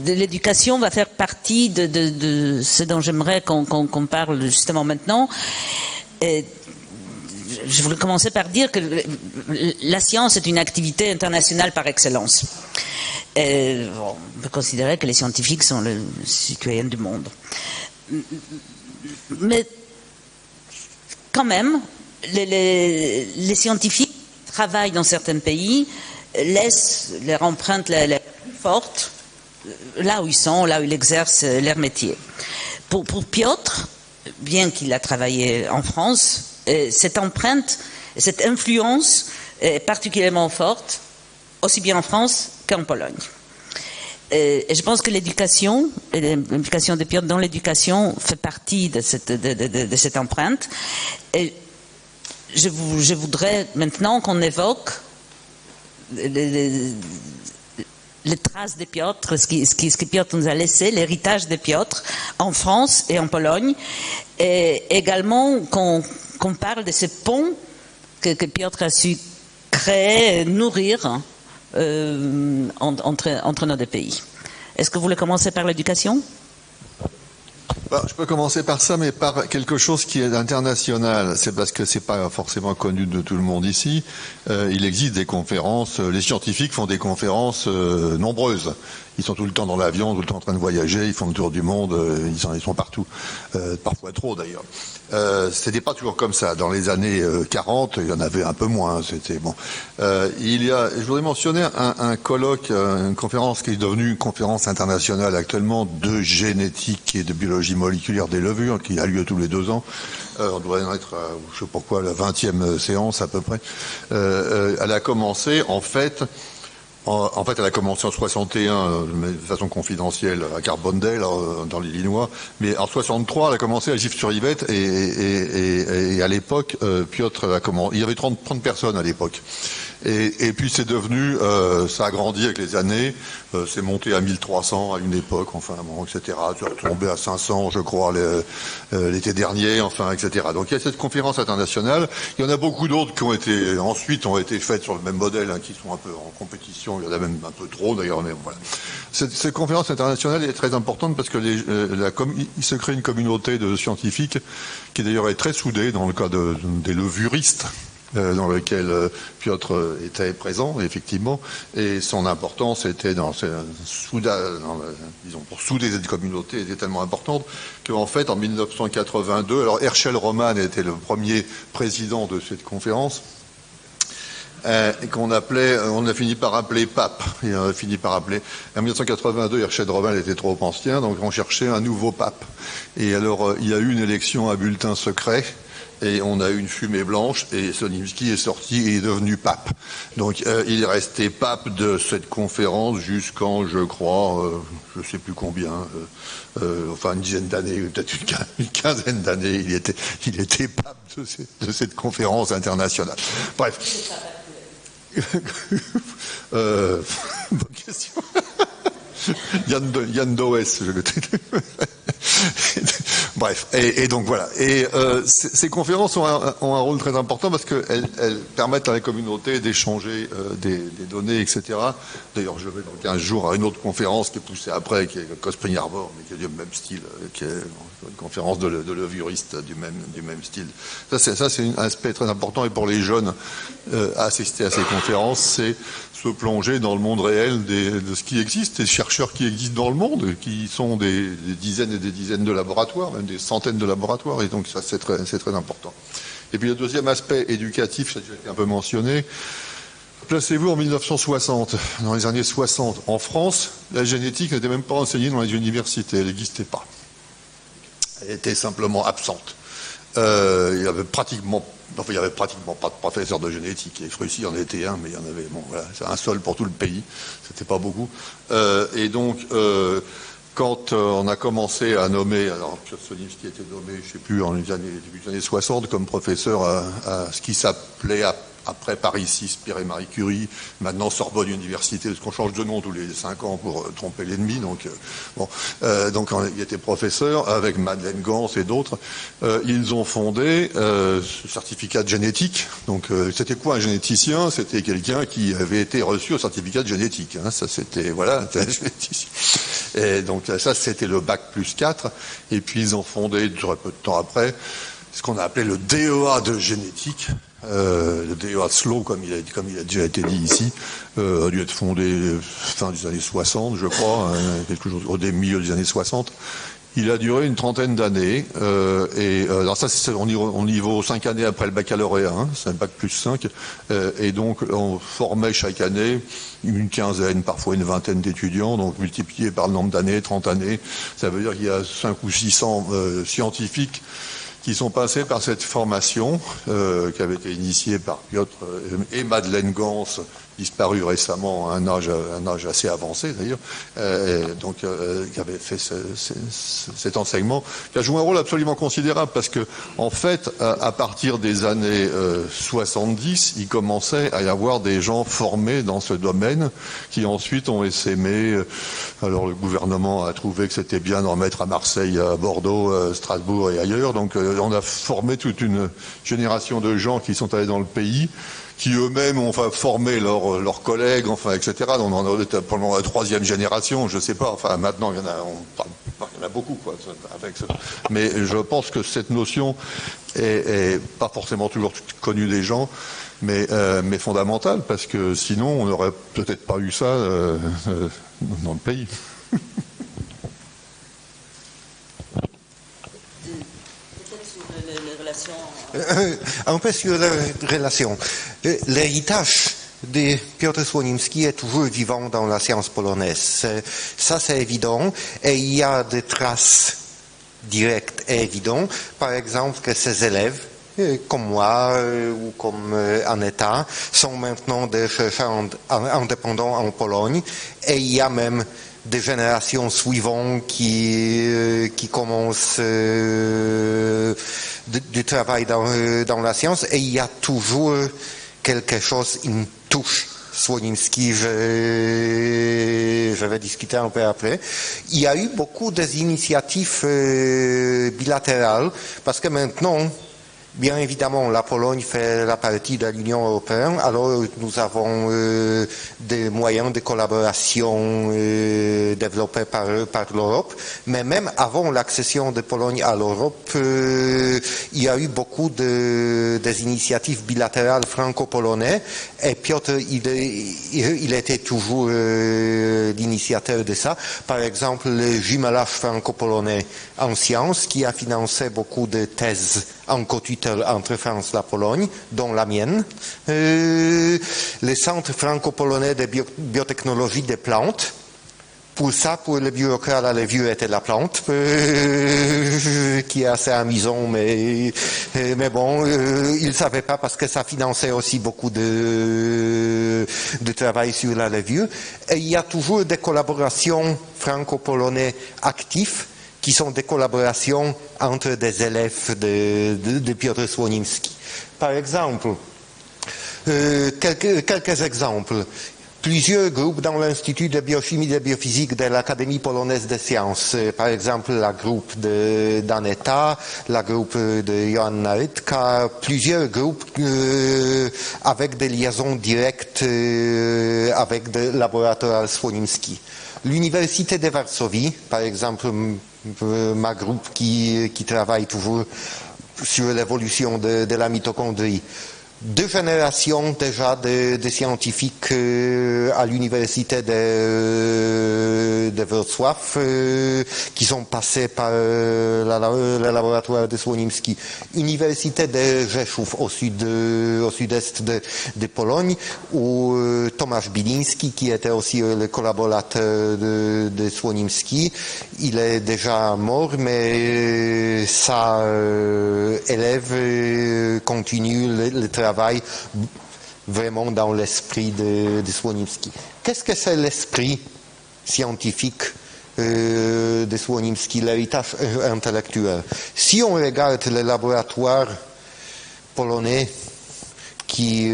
l'éducation va faire partie de ce dont j'aimerais qu'on parle justement maintenant. Je voulais commencer par dire que la science est une activité internationale par excellence. On peut considérer que les scientifiques sont les citoyens du monde. Mais quand même, les scientifiques travaillent dans certains pays, laissent leur empreinte la plus forte là où ils sont, là où ils exercent leur métier. Pour Piotr, bien qu'il a travaillé en France, cette empreinte, cette influence est particulièrement forte, aussi bien en France qu'en Pologne. Et je pense que l'éducation, et l'implication de Piotr dans l'éducation fait partie de cette empreinte. Et je voudrais maintenant qu'on évoque les traces de Piotr, ce que Piotr nous a laissé, l'héritage de Piotr en France et en Pologne, et également qu'on parle de ce pont que Piotr a su créer, nourrir entre nos deux pays. Est-ce que vous voulez commencer par l'éducation ? Je peux commencer par ça, mais par quelque chose qui est international. C'est parce que c'est pas forcément connu de tout le monde ici. Il existe des conférences. Les scientifiques font des conférences nombreuses. Ils sont tout le temps dans l'avion, tout le temps en train de voyager. Ils font le tour du monde. Ils sont partout. Parfois trop d'ailleurs. C'était pas toujours comme ça. Dans les années 40, il y en avait un peu moins. C'était bon. Je voudrais mentionner un colloque, une conférence qui est devenue une conférence internationale actuellement de génétique et de biologie moléculaire des levures, qui a lieu tous les 2 ans. On doit en être, je sais pas quoi, la 20e séance à peu près. Elle a commencé en fait, elle a commencé en 61, de façon confidentielle, à Carbondale, dans l'Illinois. Mais en 63, elle a commencé à Gif-sur-Yvette, et à l'époque, Piotr a commencé. Il y avait 30 personnes à l'époque. Et puis c'est devenu, ça a grandi avec les années, c'est monté à 1300 à une époque, enfin bon, etc. C'est retombé à 500, je crois, l'été dernier, enfin, etc. Donc il y a cette conférence internationale. Il y en a beaucoup d'autres qui ont été faites sur le même modèle, qui sont un peu en compétition. Il y en a même un peu trop d'ailleurs, mais voilà. Cette conférence internationale est très importante parce que il se crée une communauté de scientifiques qui d'ailleurs est très soudée dans le cas des levuristes, dans lequel Piotr était présent, effectivement, et son importance était pour souder cette communauté était tellement importante qu'en fait, en 1982, alors Herschel Roman était le premier président de cette conférence, qu'on a fini par appeler pape. Et on a fini par appeler, en 1982, Herschel Roman était trop ancien, donc on cherchait un nouveau pape. Et alors, il y a eu une élection à bulletin secret, et on a eu une fumée blanche, et Sonimsky est sorti et est devenu pape. Donc il est resté pape de cette conférence jusqu'en, je crois, je sais plus combien, enfin une dizaine d'années, peut-être une quinzaine d'années, il était pape de cette conférence internationale. Bref. Bonne question. Yann Does, Bref, et donc voilà. Et ces conférences ont un rôle très important parce qu'elles permettent à la communauté d'échanger des données, etc. D'ailleurs, je vais dans 15 jours à une autre conférence qui est poussée après, qui est Cospring Harbor, mais qui est du même style, qui est une conférence de levuristes du même style. Ça, c'est un aspect très important. Et pour les jeunes, assister à ces conférences, c'est se plonger dans le monde réel de ce qui existe, des chercheurs qui existent dans le monde, qui sont des dizaines et des dizaines de laboratoires, même des centaines de laboratoires, et donc ça c'est très important. Et puis le deuxième aspect éducatif, ça a déjà été un peu mentionné, placez-vous en 1960, dans les années 60, en France, la génétique n'était même pas enseignée dans les universités, elle n'existait pas. Elle était simplement absente. Il y avait pratiquement pas de professeur de génétique. Les Russie en était un, mais il y en avait, bon, voilà, c'est un seul pour tout le pays. C'était pas beaucoup. Et donc, quand on a commencé à nommer, alors Piotr-Sonivsky a été nommé, je sais plus, en début des années 60, comme professeur à ce qui s'appelait après Paris 6, Pierre et Marie Curie, maintenant Sorbonne Université, parce qu'on change de nom tous les 5 ans pour tromper l'ennemi. Donc, donc il était professeur avec Madeleine Gans et d'autres. Ils ont fondé ce certificat de génétique. Donc, c'était quoi un généticien? C'était quelqu'un qui avait été reçu au certificat de génétique. Hein. Ça, c'était voilà, un généticien. Et donc ça, c'était le bac plus 4. Et puis ils ont fondé, très peu de temps après, ce qu'on a appelé le DEA de génétique. Le DEA Slow, comme il a déjà été dit ici, a dû être fondé fin des années 60, je crois, quelque chose au milieu des années 60. Il a duré une trentaine d'années, alors ça c'est au niveau 5 années après le baccalauréat, hein, c'est un bac plus 5, et donc on formait chaque année une quinzaine, parfois une vingtaine d'étudiants, donc multiplié par le nombre d'années, 30 années, ça veut dire qu'il y a 500 ou 600 scientifiques qui sont passés par cette formation qui avait été initiée par Piotr et Madeleine Gans, disparue récemment à un âge assez avancé d'ailleurs, donc qui avait fait cet enseignement, qui a joué un rôle absolument considérable parce que en fait, à partir des années 70, il commençait à y avoir des gens formés dans ce domaine qui ensuite ont essaimé. Alors le gouvernement a trouvé que c'était bien d'en mettre à Marseille, à Bordeaux, Strasbourg et ailleurs. Donc on a formé toute une génération de gens qui sont allés dans le pays, qui eux-mêmes ont formé leurs collègues, enfin, etc. Donc on est probablement la troisième génération, je sais pas. Enfin, maintenant, il y en a beaucoup, quoi. Avec ça. Mais je pense que cette notion est pas forcément toujours connue des gens, mais fondamentale, parce que sinon, on n'aurait peut-être pas eu ça dans le pays. Un peu sur la relation. L'héritage de Piotr Słonimski est toujours vivant dans la science polonaise. Ça, c'est évident. Et il y a des traces directes et évidentes. Par exemple, que ses élèves, comme moi ou comme Aneta, sont maintenant des chercheurs indépendants en Pologne. Et il y a même des générations suivantes qui commencent du travail dans la science, et il y a toujours quelque chose, une touche Słonimski, je vais discuter un peu après. Il y a eu beaucoup d'initiatives bilatérales, parce que maintenant, bien évidemment, la Pologne fait la partie de l'Union européenne, alors nous avons des moyens de collaboration développés par l'Europe, mais même avant l'accession de Pologne à l'Europe, il y a eu beaucoup des initiatives bilatérales franco-polonaises, et Piotr, il était toujours l'initiateur de ça. Par exemple, le jumelage franco-polonais en sciences, qui a financé beaucoup de thèses en co-tutelle entre France et la Pologne, dont la mienne. Le Centre franco-polonais de biotechnologie des plantes. Pour ça, pour le bureaucrate, le vieux était la plante, qui est assez amusant, mais bon, il ne savait pas parce que ça finançait aussi beaucoup de travail sur la levure. Et il y a toujours des collaborations franco-polonaises actives, qui sont des collaborations entre des élèves de Piotr Słonimski. Par exemple, quelques exemples. plusieurs groupes dans l'Institut de biochimie et de biophysique de l'Académie polonaise des sciences. Par exemple, la groupe d'Aneta, la groupe de Joanna Rytka, plusieurs groupes avec des liaisons directes avec le laboratoire Słonimski. L'Université de Varsovie, par exemple, ma groupe qui travaille toujours sur l'évolution de la mitochondrie. 2 générations déjà de scientifiques à l'université de Wrocław qui sont passés par le laboratoire de Słonimski. Université de Rzeszów au sud-est de Pologne où Tomasz Biliński qui était aussi le collaborateur de Słonimski, il est déjà mort mais sa élève continue le travail vraiment dans l'esprit de Słonimski. Qu'est-ce que c'est l'esprit scientifique de Słonimski, l'héritage intellectuel? Si on regarde les laboratoires polonais qui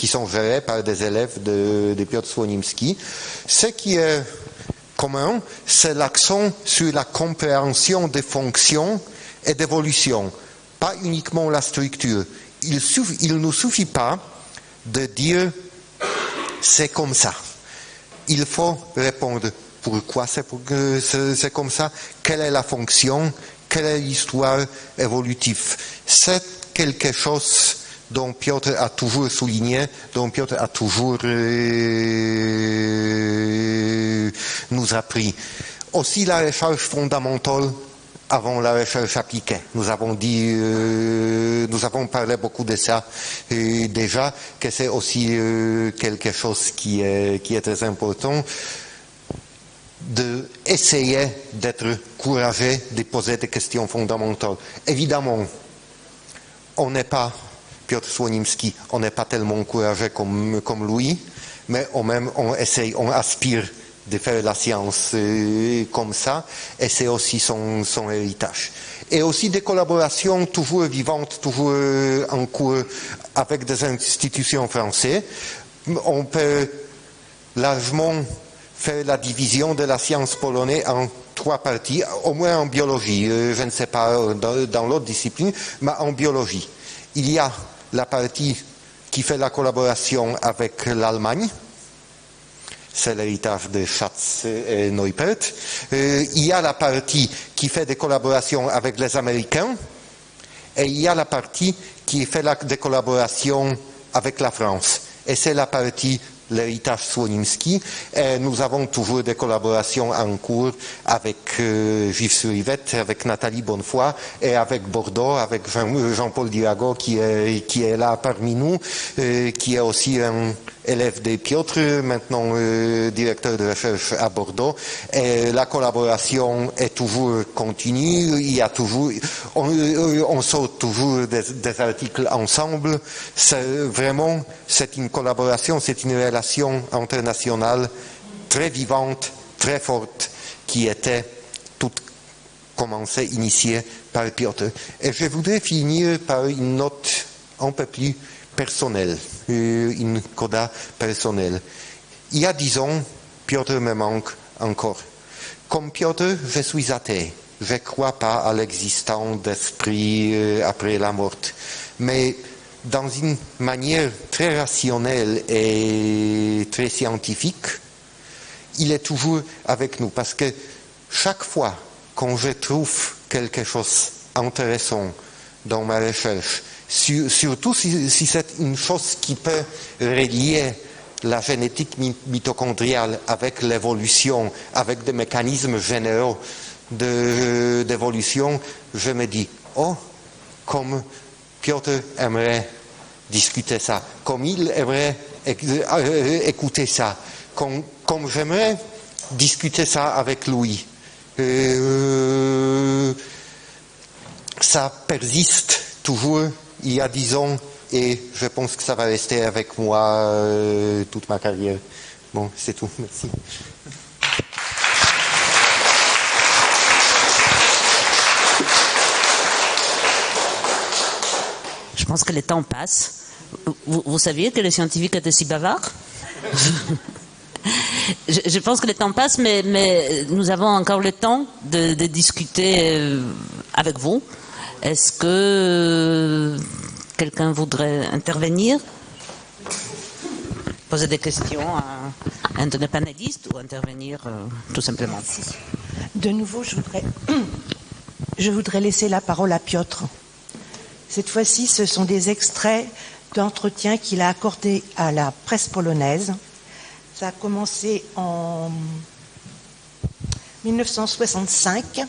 sont gérés par des élèves de Piotr Słonimski, ce qui est commun, c'est l'accent sur la compréhension des fonctions et d'évolution. Pas uniquement la structure. Il ne suffit pas de dire c'est comme ça. Il faut répondre pourquoi c'est comme ça, quelle est la fonction, quelle est l'histoire évolutive. C'est quelque chose dont Piotr a toujours souligné, dont Piotr a toujours nous appris. Aussi la recherche fondamentale avant la recherche appliquée. Nous avons parlé beaucoup de ça déjà, que c'est aussi quelque chose qui est très important, d'essayer d'être courageux, de poser des questions fondamentales. Évidemment, on n'est pas Piotr Słonimski, on n'est pas tellement courageux comme lui, mais on essaye, on aspire de faire la science comme ça, et c'est aussi son héritage. Et aussi des collaborations toujours vivantes, toujours en cours avec des institutions françaises. On peut largement faire la division de la science polonaise en 3 parties, au moins en biologie, je ne sais pas dans l'autre discipline, mais en biologie. Il y a la partie qui fait la collaboration avec l'Allemagne, c'est l'héritage de Schatz et Neupert. Il y a la partie qui fait des collaborations avec les Américains et il y a la partie qui fait des collaborations avec la France. Et c'est la partie l'héritage Słonimski. Et nous avons toujours des collaborations en cours avec Gilles-sur-Yvette, avec Nathalie Bonnefoy et avec Bordeaux, avec Jean-Paul Dirago qui est là parmi nous, qui est aussi un élève de Piotr, maintenant directeur de recherche à Bordeaux. Et la collaboration est toujours continue. Il y a toujours, on sort toujours des articles ensemble. C'est une collaboration, c'est une relation internationale très vivante, très forte, qui était toute commencée, initiée par Piotr. Et je voudrais finir par une note un peu plus personnelle, une coda personnelle. Il y a 10 ans, Piotr me manque encore. Comme Piotr, je suis athée. Je ne crois pas à l'existence d'esprit après la mort. Mais dans une manière très rationnelle et très scientifique, il est toujours avec nous. Parce que chaque fois quand je trouve quelque chose d'intéressant dans ma recherche, surtout si c'est une chose qui peut relier la génétique mitochondriale avec l'évolution, avec des mécanismes généraux d'évolution, je me dis, oh, comme Piotr aimerait discuter ça, comme il aimerait écouter ça, comme j'aimerais discuter ça avec lui. Ça persiste toujours il y a 10 ans et je pense que ça va rester avec moi toute ma carrière. Bon, c'est tout. Merci. Je pense que le temps passe. Vous saviez que les scientifiques étaient si bavards? Je pense que le temps passe, mais nous avons encore le temps de discuter avec vous. Est-ce que quelqu'un voudrait intervenir? Poser des questions à un de nos panélistes ou intervenir tout simplement? Merci. De nouveau, je voudrais laisser la parole à Piotr. Cette fois-ci, ce sont des extraits d'entretiens qu'il a accordés à la presse polonaise. Ça a commencé en 1965.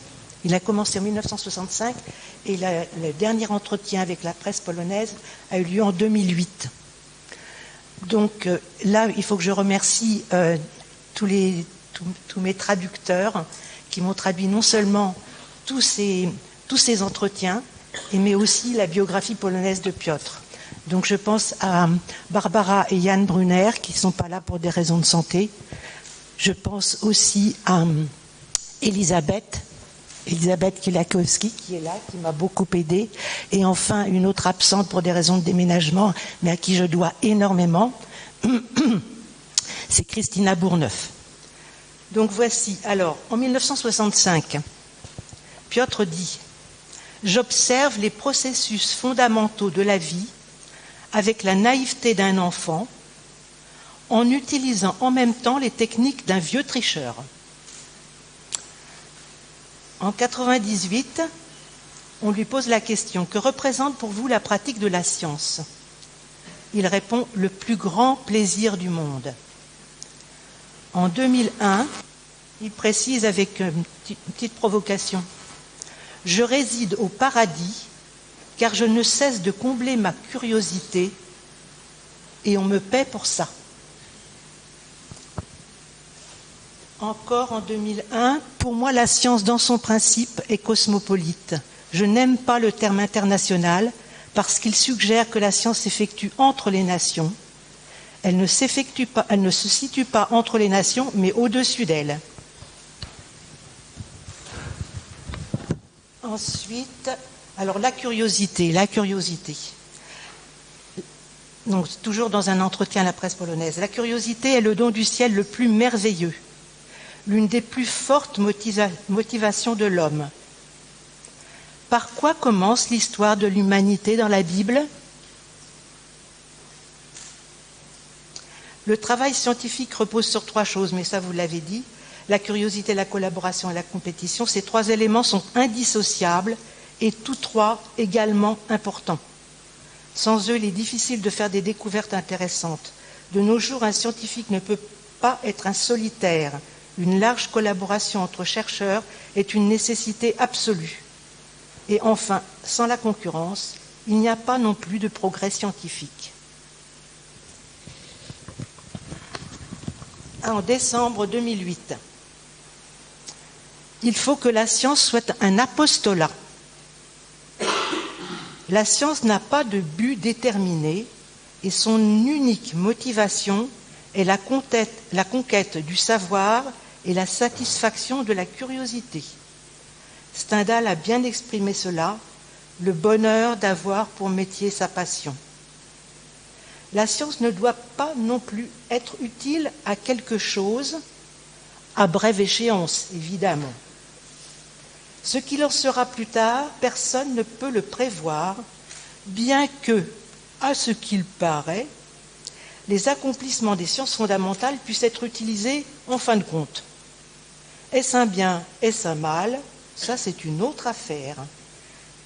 Il a commencé en 1965 et le dernier entretien avec la presse polonaise a eu lieu en 2008. Donc là, il faut que je remercie tous mes traducteurs qui m'ont traduit non seulement tous ces entretiens, mais aussi la biographie polonaise de Piotr. Donc je pense à Barbara et Jan Brunner qui ne sont pas là pour des raisons de santé. Je pense aussi à Elisabeth Kilakowski qui est là, qui m'a beaucoup aidée. Et enfin, une autre absente pour des raisons de déménagement, mais à qui je dois énormément, c'est Christina Bourneuf. Donc voici, alors, en 1965, Piotr dit « J'observe les processus fondamentaux de la vie avec la naïveté d'un enfant, en utilisant en même temps les techniques d'un vieux tricheur. » En 1998, on lui pose la question « Que représente pour vous la pratique de la science ?» Il répond « Le plus grand plaisir du monde ». En 2001, il précise avec une petite provocation « Je réside au paradis car je ne cesse de combler ma curiosité et on me paie pour ça. » Encore en 2001, pour moi, la science dans son principe est cosmopolite. Je n'aime pas le terme international parce qu'il suggère que la science s'effectue entre les nations. Elle ne se situe pas entre les nations, mais au-dessus d'elles. Ensuite, alors la curiosité. Donc, toujours dans un entretien à la presse polonaise. La curiosité est le don du ciel le plus merveilleux, l'une des plus fortes motivations de l'homme. Par quoi commence l'histoire de l'humanité dans la Bible ? Le travail scientifique repose sur 3 choses, mais ça vous l'avez dit. La curiosité, la collaboration et la compétition. Ces 3 éléments sont indissociables et tous 3 également importants. Sans eux, il est difficile de faire des découvertes intéressantes. De nos jours, un scientifique ne peut pas être un solitaire. Une large collaboration entre chercheurs est une nécessité absolue. Et enfin, sans la concurrence, il n'y a pas non plus de progrès scientifique. En décembre 2008, il faut que la science soit un apostolat. La science n'a pas de but déterminé et son unique motivation est la conquête du savoir et la satisfaction de la curiosité. Stendhal a bien exprimé cela, le bonheur d'avoir pour métier sa passion. La science ne doit pas non plus être utile à quelque chose à brève échéance, évidemment. Ce qu'il en sera plus tard, personne ne peut le prévoir, bien que, à ce qu'il paraît, les accomplissements des sciences fondamentales puissent être utilisés en fin de compte. Est-ce un bien, est-ce un mal ? Ça, c'est une autre affaire.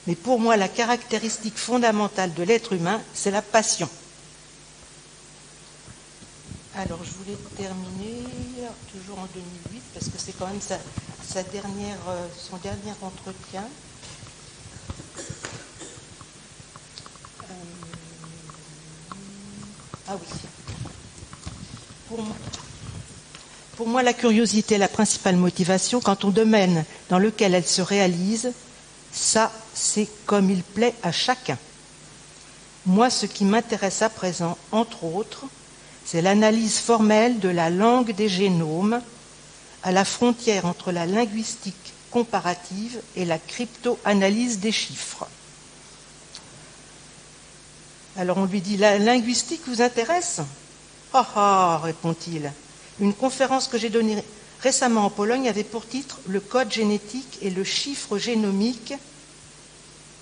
Mais pour moi, la caractéristique fondamentale de l'être humain, c'est la passion. Alors, je voulais terminer, toujours en 2008, parce que c'est quand même son dernier entretien. Ah oui. Pour moi, la curiosité est la principale motivation. Quant au domaine dans lequel elle se réalise, ça, c'est comme il plaît à chacun. Moi, ce qui m'intéresse à présent, entre autres, c'est l'analyse formelle de la langue des génomes à la frontière entre la linguistique comparative et la crypto-analyse des chiffres. Alors on lui dit, la linguistique vous intéresse? Ah ah, répond-il. Une conférence que j'ai donnée récemment en Pologne avait pour titre « Le code génétique et le chiffre génomique,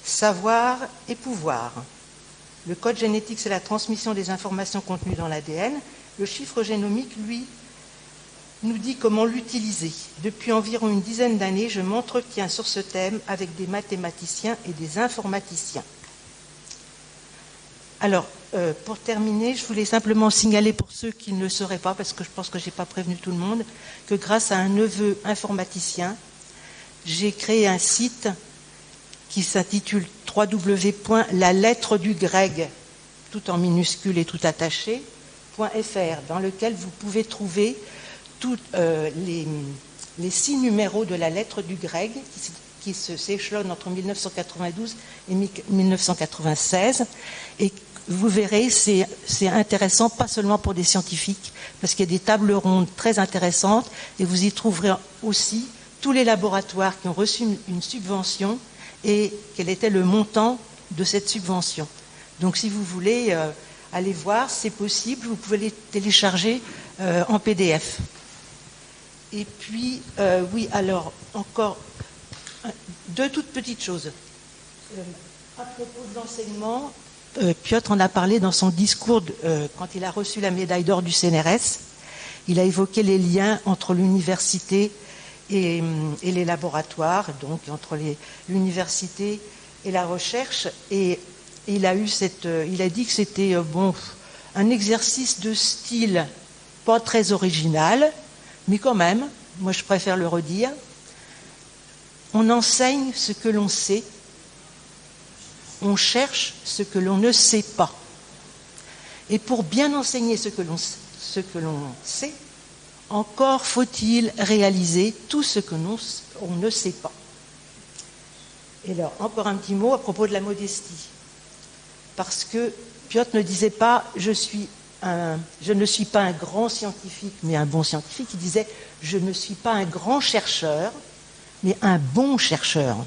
savoir et pouvoir ». Le code génétique, c'est la transmission des informations contenues dans l'ADN. Le chiffre génomique, lui, nous dit comment l'utiliser. Depuis environ une dizaine d'années, je m'entretiens sur ce thème avec des mathématiciens et des informaticiens. Alors, pour terminer, je voulais simplement signaler pour ceux qui ne le sauraient pas, parce que je pense que je n'ai pas prévenu tout le monde, que grâce à un neveu informaticien, j'ai créé un site qui s'intitule www.lalettre-du-grec, tout en minuscule et tout attaché, .fr, dans lequel vous pouvez trouver tous les 6 numéros de la lettre du grec qui s'échelonnent entre 1992 et 1996. Et vous verrez, c'est intéressant, pas seulement pour des scientifiques, parce qu'il y a des tables rondes très intéressantes, et vous y trouverez aussi tous les laboratoires qui ont reçu une subvention et quel était le montant de cette subvention. Donc si vous voulez aller voir, c'est possible, vous pouvez les télécharger en PDF. Et puis, oui, alors, encore 2 toutes petites choses. À propos de l'enseignement, Piotr en a parlé dans son discours quand il a reçu la médaille d'or du CNRS. Il a évoqué les liens entre l'université et les laboratoires, donc entre l'université et la recherche. Et il a dit que c'était un exercice de style pas très original, mais quand même, moi je préfère le redire, on enseigne ce que l'on sait, on cherche ce que l'on ne sait pas. Et pour bien enseigner ce que l'on sait, encore faut-il réaliser tout ce que on ne sait pas. Et alors, encore un petit mot à propos de la modestie. Parce que Piotr ne disait pas « je ne suis pas un grand scientifique, mais un bon scientifique ». Il disait « je ne suis pas un grand chercheur, mais un bon chercheur ».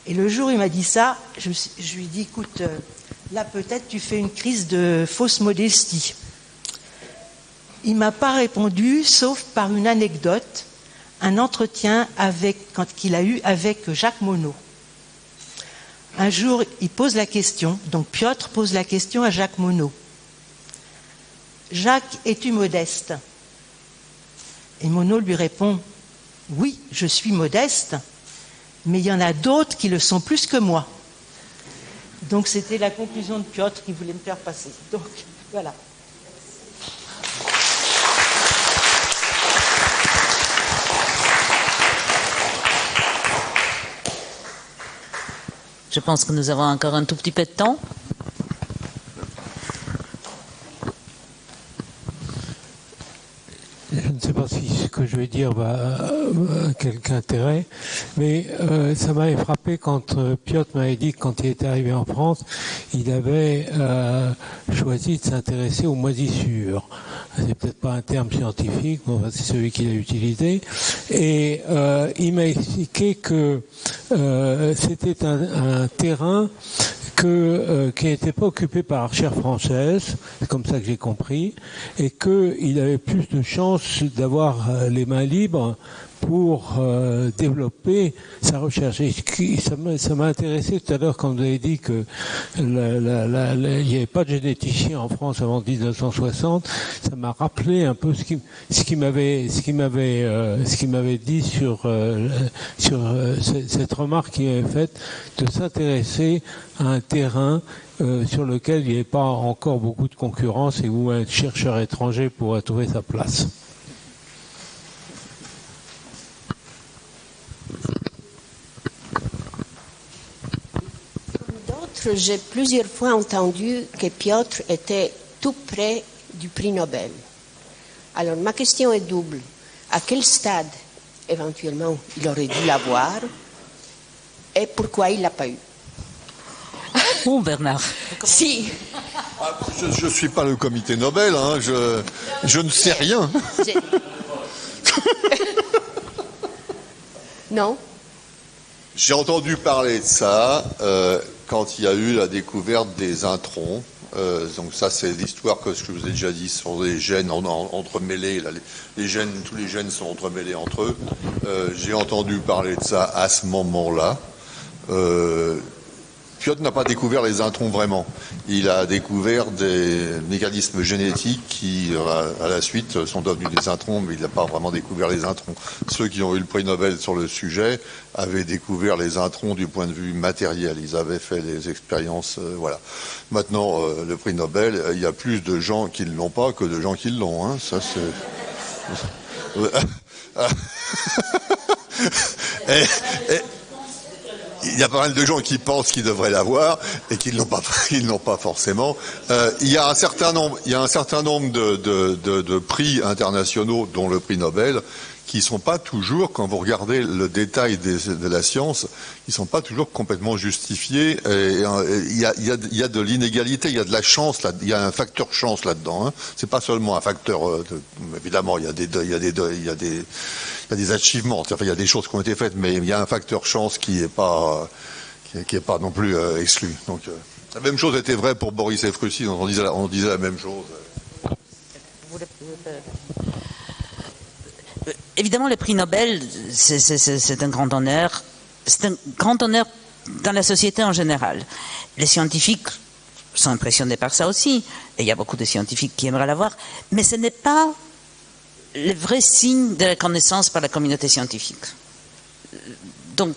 Et le jour où il m'a dit ça, je lui ai dit « écoute, là peut-être tu fais une crise de fausse modestie ». Il ne m'a pas répondu, sauf par une anecdote, un entretien qu'il a eu avec Jacques Monod. Un jour, il pose la question, donc Piotr pose la question à Jacques Monod. « Jacques, es-tu modeste ?» Et Monod lui répond « Oui, je suis modeste, mais il y en a d'autres qui le sont plus que moi. » Donc c'était la conclusion de Piotr qui voulait me faire passer. Donc voilà. Je pense que nous avons encore un tout petit peu de temps. Je ne sais pas si ce que je vais dire va à quelque intérêt, mais ça m'avait frappé quand Piotr m'avait dit que quand il était arrivé en France, il avait choisi de s'intéresser aux moisissures. C'est peut-être pas un terme scientifique, mais enfin, c'est celui qu'il a utilisé. Et il m'a expliqué que c'était un terrain qui n'était pas occupé par la recherche française, c'est comme ça que j'ai compris, et qu'il avait plus de chances d'avoir les mains libres pour développer sa recherche. Et ça m'a intéressé tout à l'heure quand vous avez dit que il n'y avait pas de généticien en France avant 1960. Ça m'a rappelé un peu ce qu'il m'avait dit sur cette remarque qu'il avait faite de s'intéresser à un terrain sur lequel il n'y avait pas encore beaucoup de concurrence et où un chercheur étranger pourrait trouver sa place. J'ai plusieurs fois entendu que Piotr était tout près du prix Nobel. Alors ma question est double. À quel stade, éventuellement, il aurait dû l'avoir et pourquoi il ne l'a pas eu? Oh, Bernard. Si. Je ne suis pas le comité Nobel, hein, je ne sais rien. Non. J'ai entendu parler de ça. quand il y a eu la découverte des introns. Donc ça, c'est l'histoire que je vous ai déjà dit sur les gènes entremêlés. Là, tous les gènes sont entremêlés entre eux. J'ai entendu parler de ça à ce moment-là. Piot n'a pas découvert les introns vraiment. Il a découvert des mécanismes génétiques qui, à la suite, sont devenus des introns, mais il n'a pas vraiment découvert les introns. Ceux qui ont eu le prix Nobel sur le sujet avaient découvert les introns du point de vue matériel. Ils avaient fait des expériences, voilà. Maintenant, le prix Nobel, il y a plus de gens qui ne l'ont pas que de gens qui l'ont. Hein. Ça, c'est... Il y a pas mal de gens qui pensent qu'ils devraient l'avoir et qui ne l'ont pas forcément. Il y a un certain nombre de prix internationaux, dont le prix Nobel, qui sont pas toujours, quand vous regardez le détail de la science, ils sont pas toujours complètement justifiés. Il y a de l'inégalité, il y a de la chance, il y a un facteur chance là-dedans. Hein. C'est pas seulement un facteur. Évidemment, il y a des achievements, enfin, il y a des choses qui ont été faites, mais il y a un facteur chance qui est pas non plus exclu. Donc la même chose était vraie pour Boris Efrussi, on disait la même chose. Évidemment, le prix Nobel, c'est un grand honneur. C'est un grand honneur dans la société en général. Les scientifiques sont impressionnés par ça aussi, et il y a beaucoup de scientifiques qui aimeraient l'avoir, mais ce n'est pas le vrai signe de la connaissance par la communauté scientifique. Donc,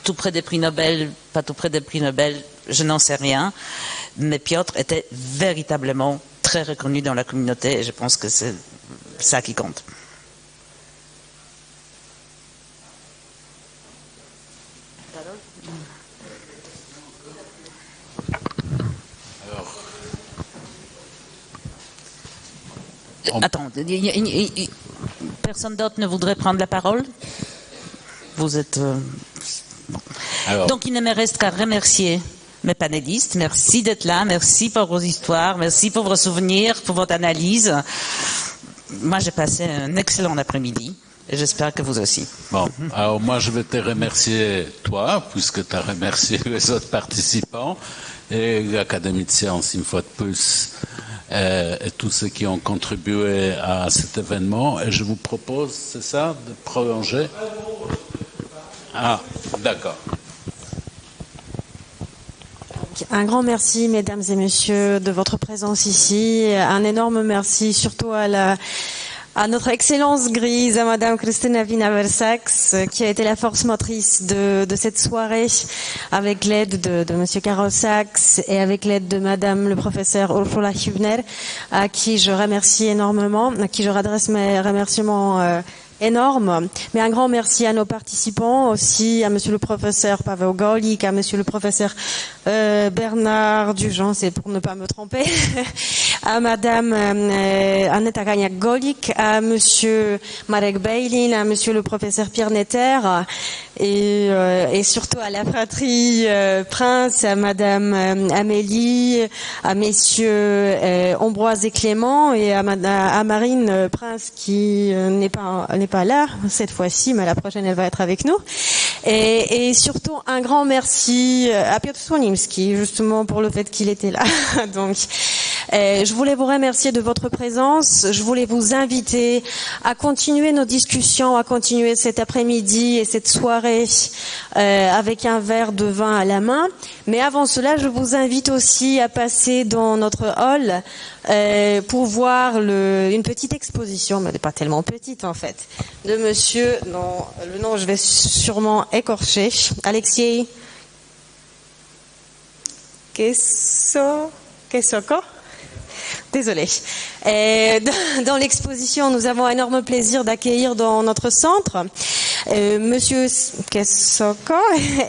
tout près des prix Nobel, pas tout près des prix Nobel, je n'en sais rien, mais Piotr était véritablement très reconnu dans la communauté, et je pense que c'est ça qui compte. Attends, personne d'autre ne voudrait prendre la parole? Vous êtes... Bon. Donc il ne me reste qu'à remercier mes panélistes. Merci d'être là, merci pour vos histoires, merci pour vos souvenirs, pour votre analyse. Moi j'ai passé un excellent après-midi et j'espère que vous aussi. Bon, alors moi je vais te remercier toi, puisque tu as remercié les autres participants et l'Académie de sciences une fois de plus. Et tous ceux qui ont contribué à cet événement. Et je vous propose, c'est ça, de prolonger? Ah, d'accord. Un grand merci, mesdames et messieurs, de votre présence ici. Un énorme merci surtout à notre excellence grise, à Madame Krystyna Wina-Wersax, qui a été la force motrice de cette soirée, avec l'aide de Monsieur Karol Sachs et avec l'aide de Madame le professeur Ursula Hübner, à qui je remercie énormément, à qui je redresse mes remerciements énorme, mais un grand merci à nos participants, aussi à Monsieur le professeur Paweł Golik, à Monsieur le professeur Bernard Dujan, c'est pour ne pas me tromper, à Madame Aneta Gagnac-Golik, à Monsieur Marek Bejlin, à Monsieur le professeur Pierre Netter, et surtout à la fratrie Prince, à Madame Amélie, à Messieurs Ambroise et Clément, et à Marine Prince qui n'est pas là cette fois-ci, mais la prochaine elle va être avec nous. Et surtout un grand merci à Piotr Słonimski, justement pour le fait qu'il était là. Donc, je voulais vous remercier de votre présence. Je voulais vous inviter à continuer nos discussions, à continuer cet après-midi et cette soirée avec un verre de vin à la main. Mais avant cela, je vous invite aussi à passer dans notre hall pour voir une petite exposition, mais pas tellement petite en fait, de monsieur, non, le nom je vais sûrement écorcher, Alexei Kesoko. Désolée. Dans l'exposition, nous avons un énorme plaisir d'accueillir dans notre centre Monsieur Kesoko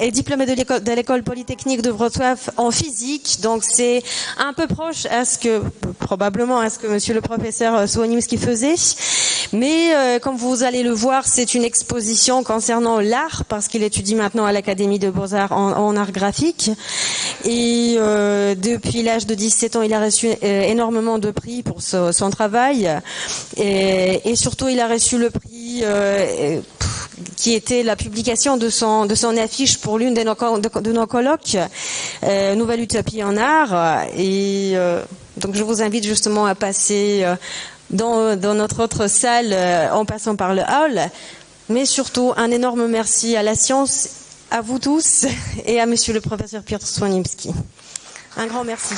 est diplômé de l'école polytechnique de Wrocław en physique, donc c'est un peu proche probablement à ce que Monsieur le professeur Słonimski faisait. Mais comme vous allez le voir, c'est une exposition concernant l'art, parce qu'il étudie maintenant à l'Académie de Beaux-Arts en art graphique. Et depuis l'âge de 17 ans, il a reçu énormément de prix pour son travail. Et surtout, il a reçu le prix qui était la publication de son affiche pour l'une de nos colloques, Nouvelle Utopie en art. Et donc je vous invite justement à passer dans notre autre salle en passant par le hall. Mais surtout, un énorme merci à la science, à vous tous et à monsieur le professeur Piotr Słonimski. Un grand merci.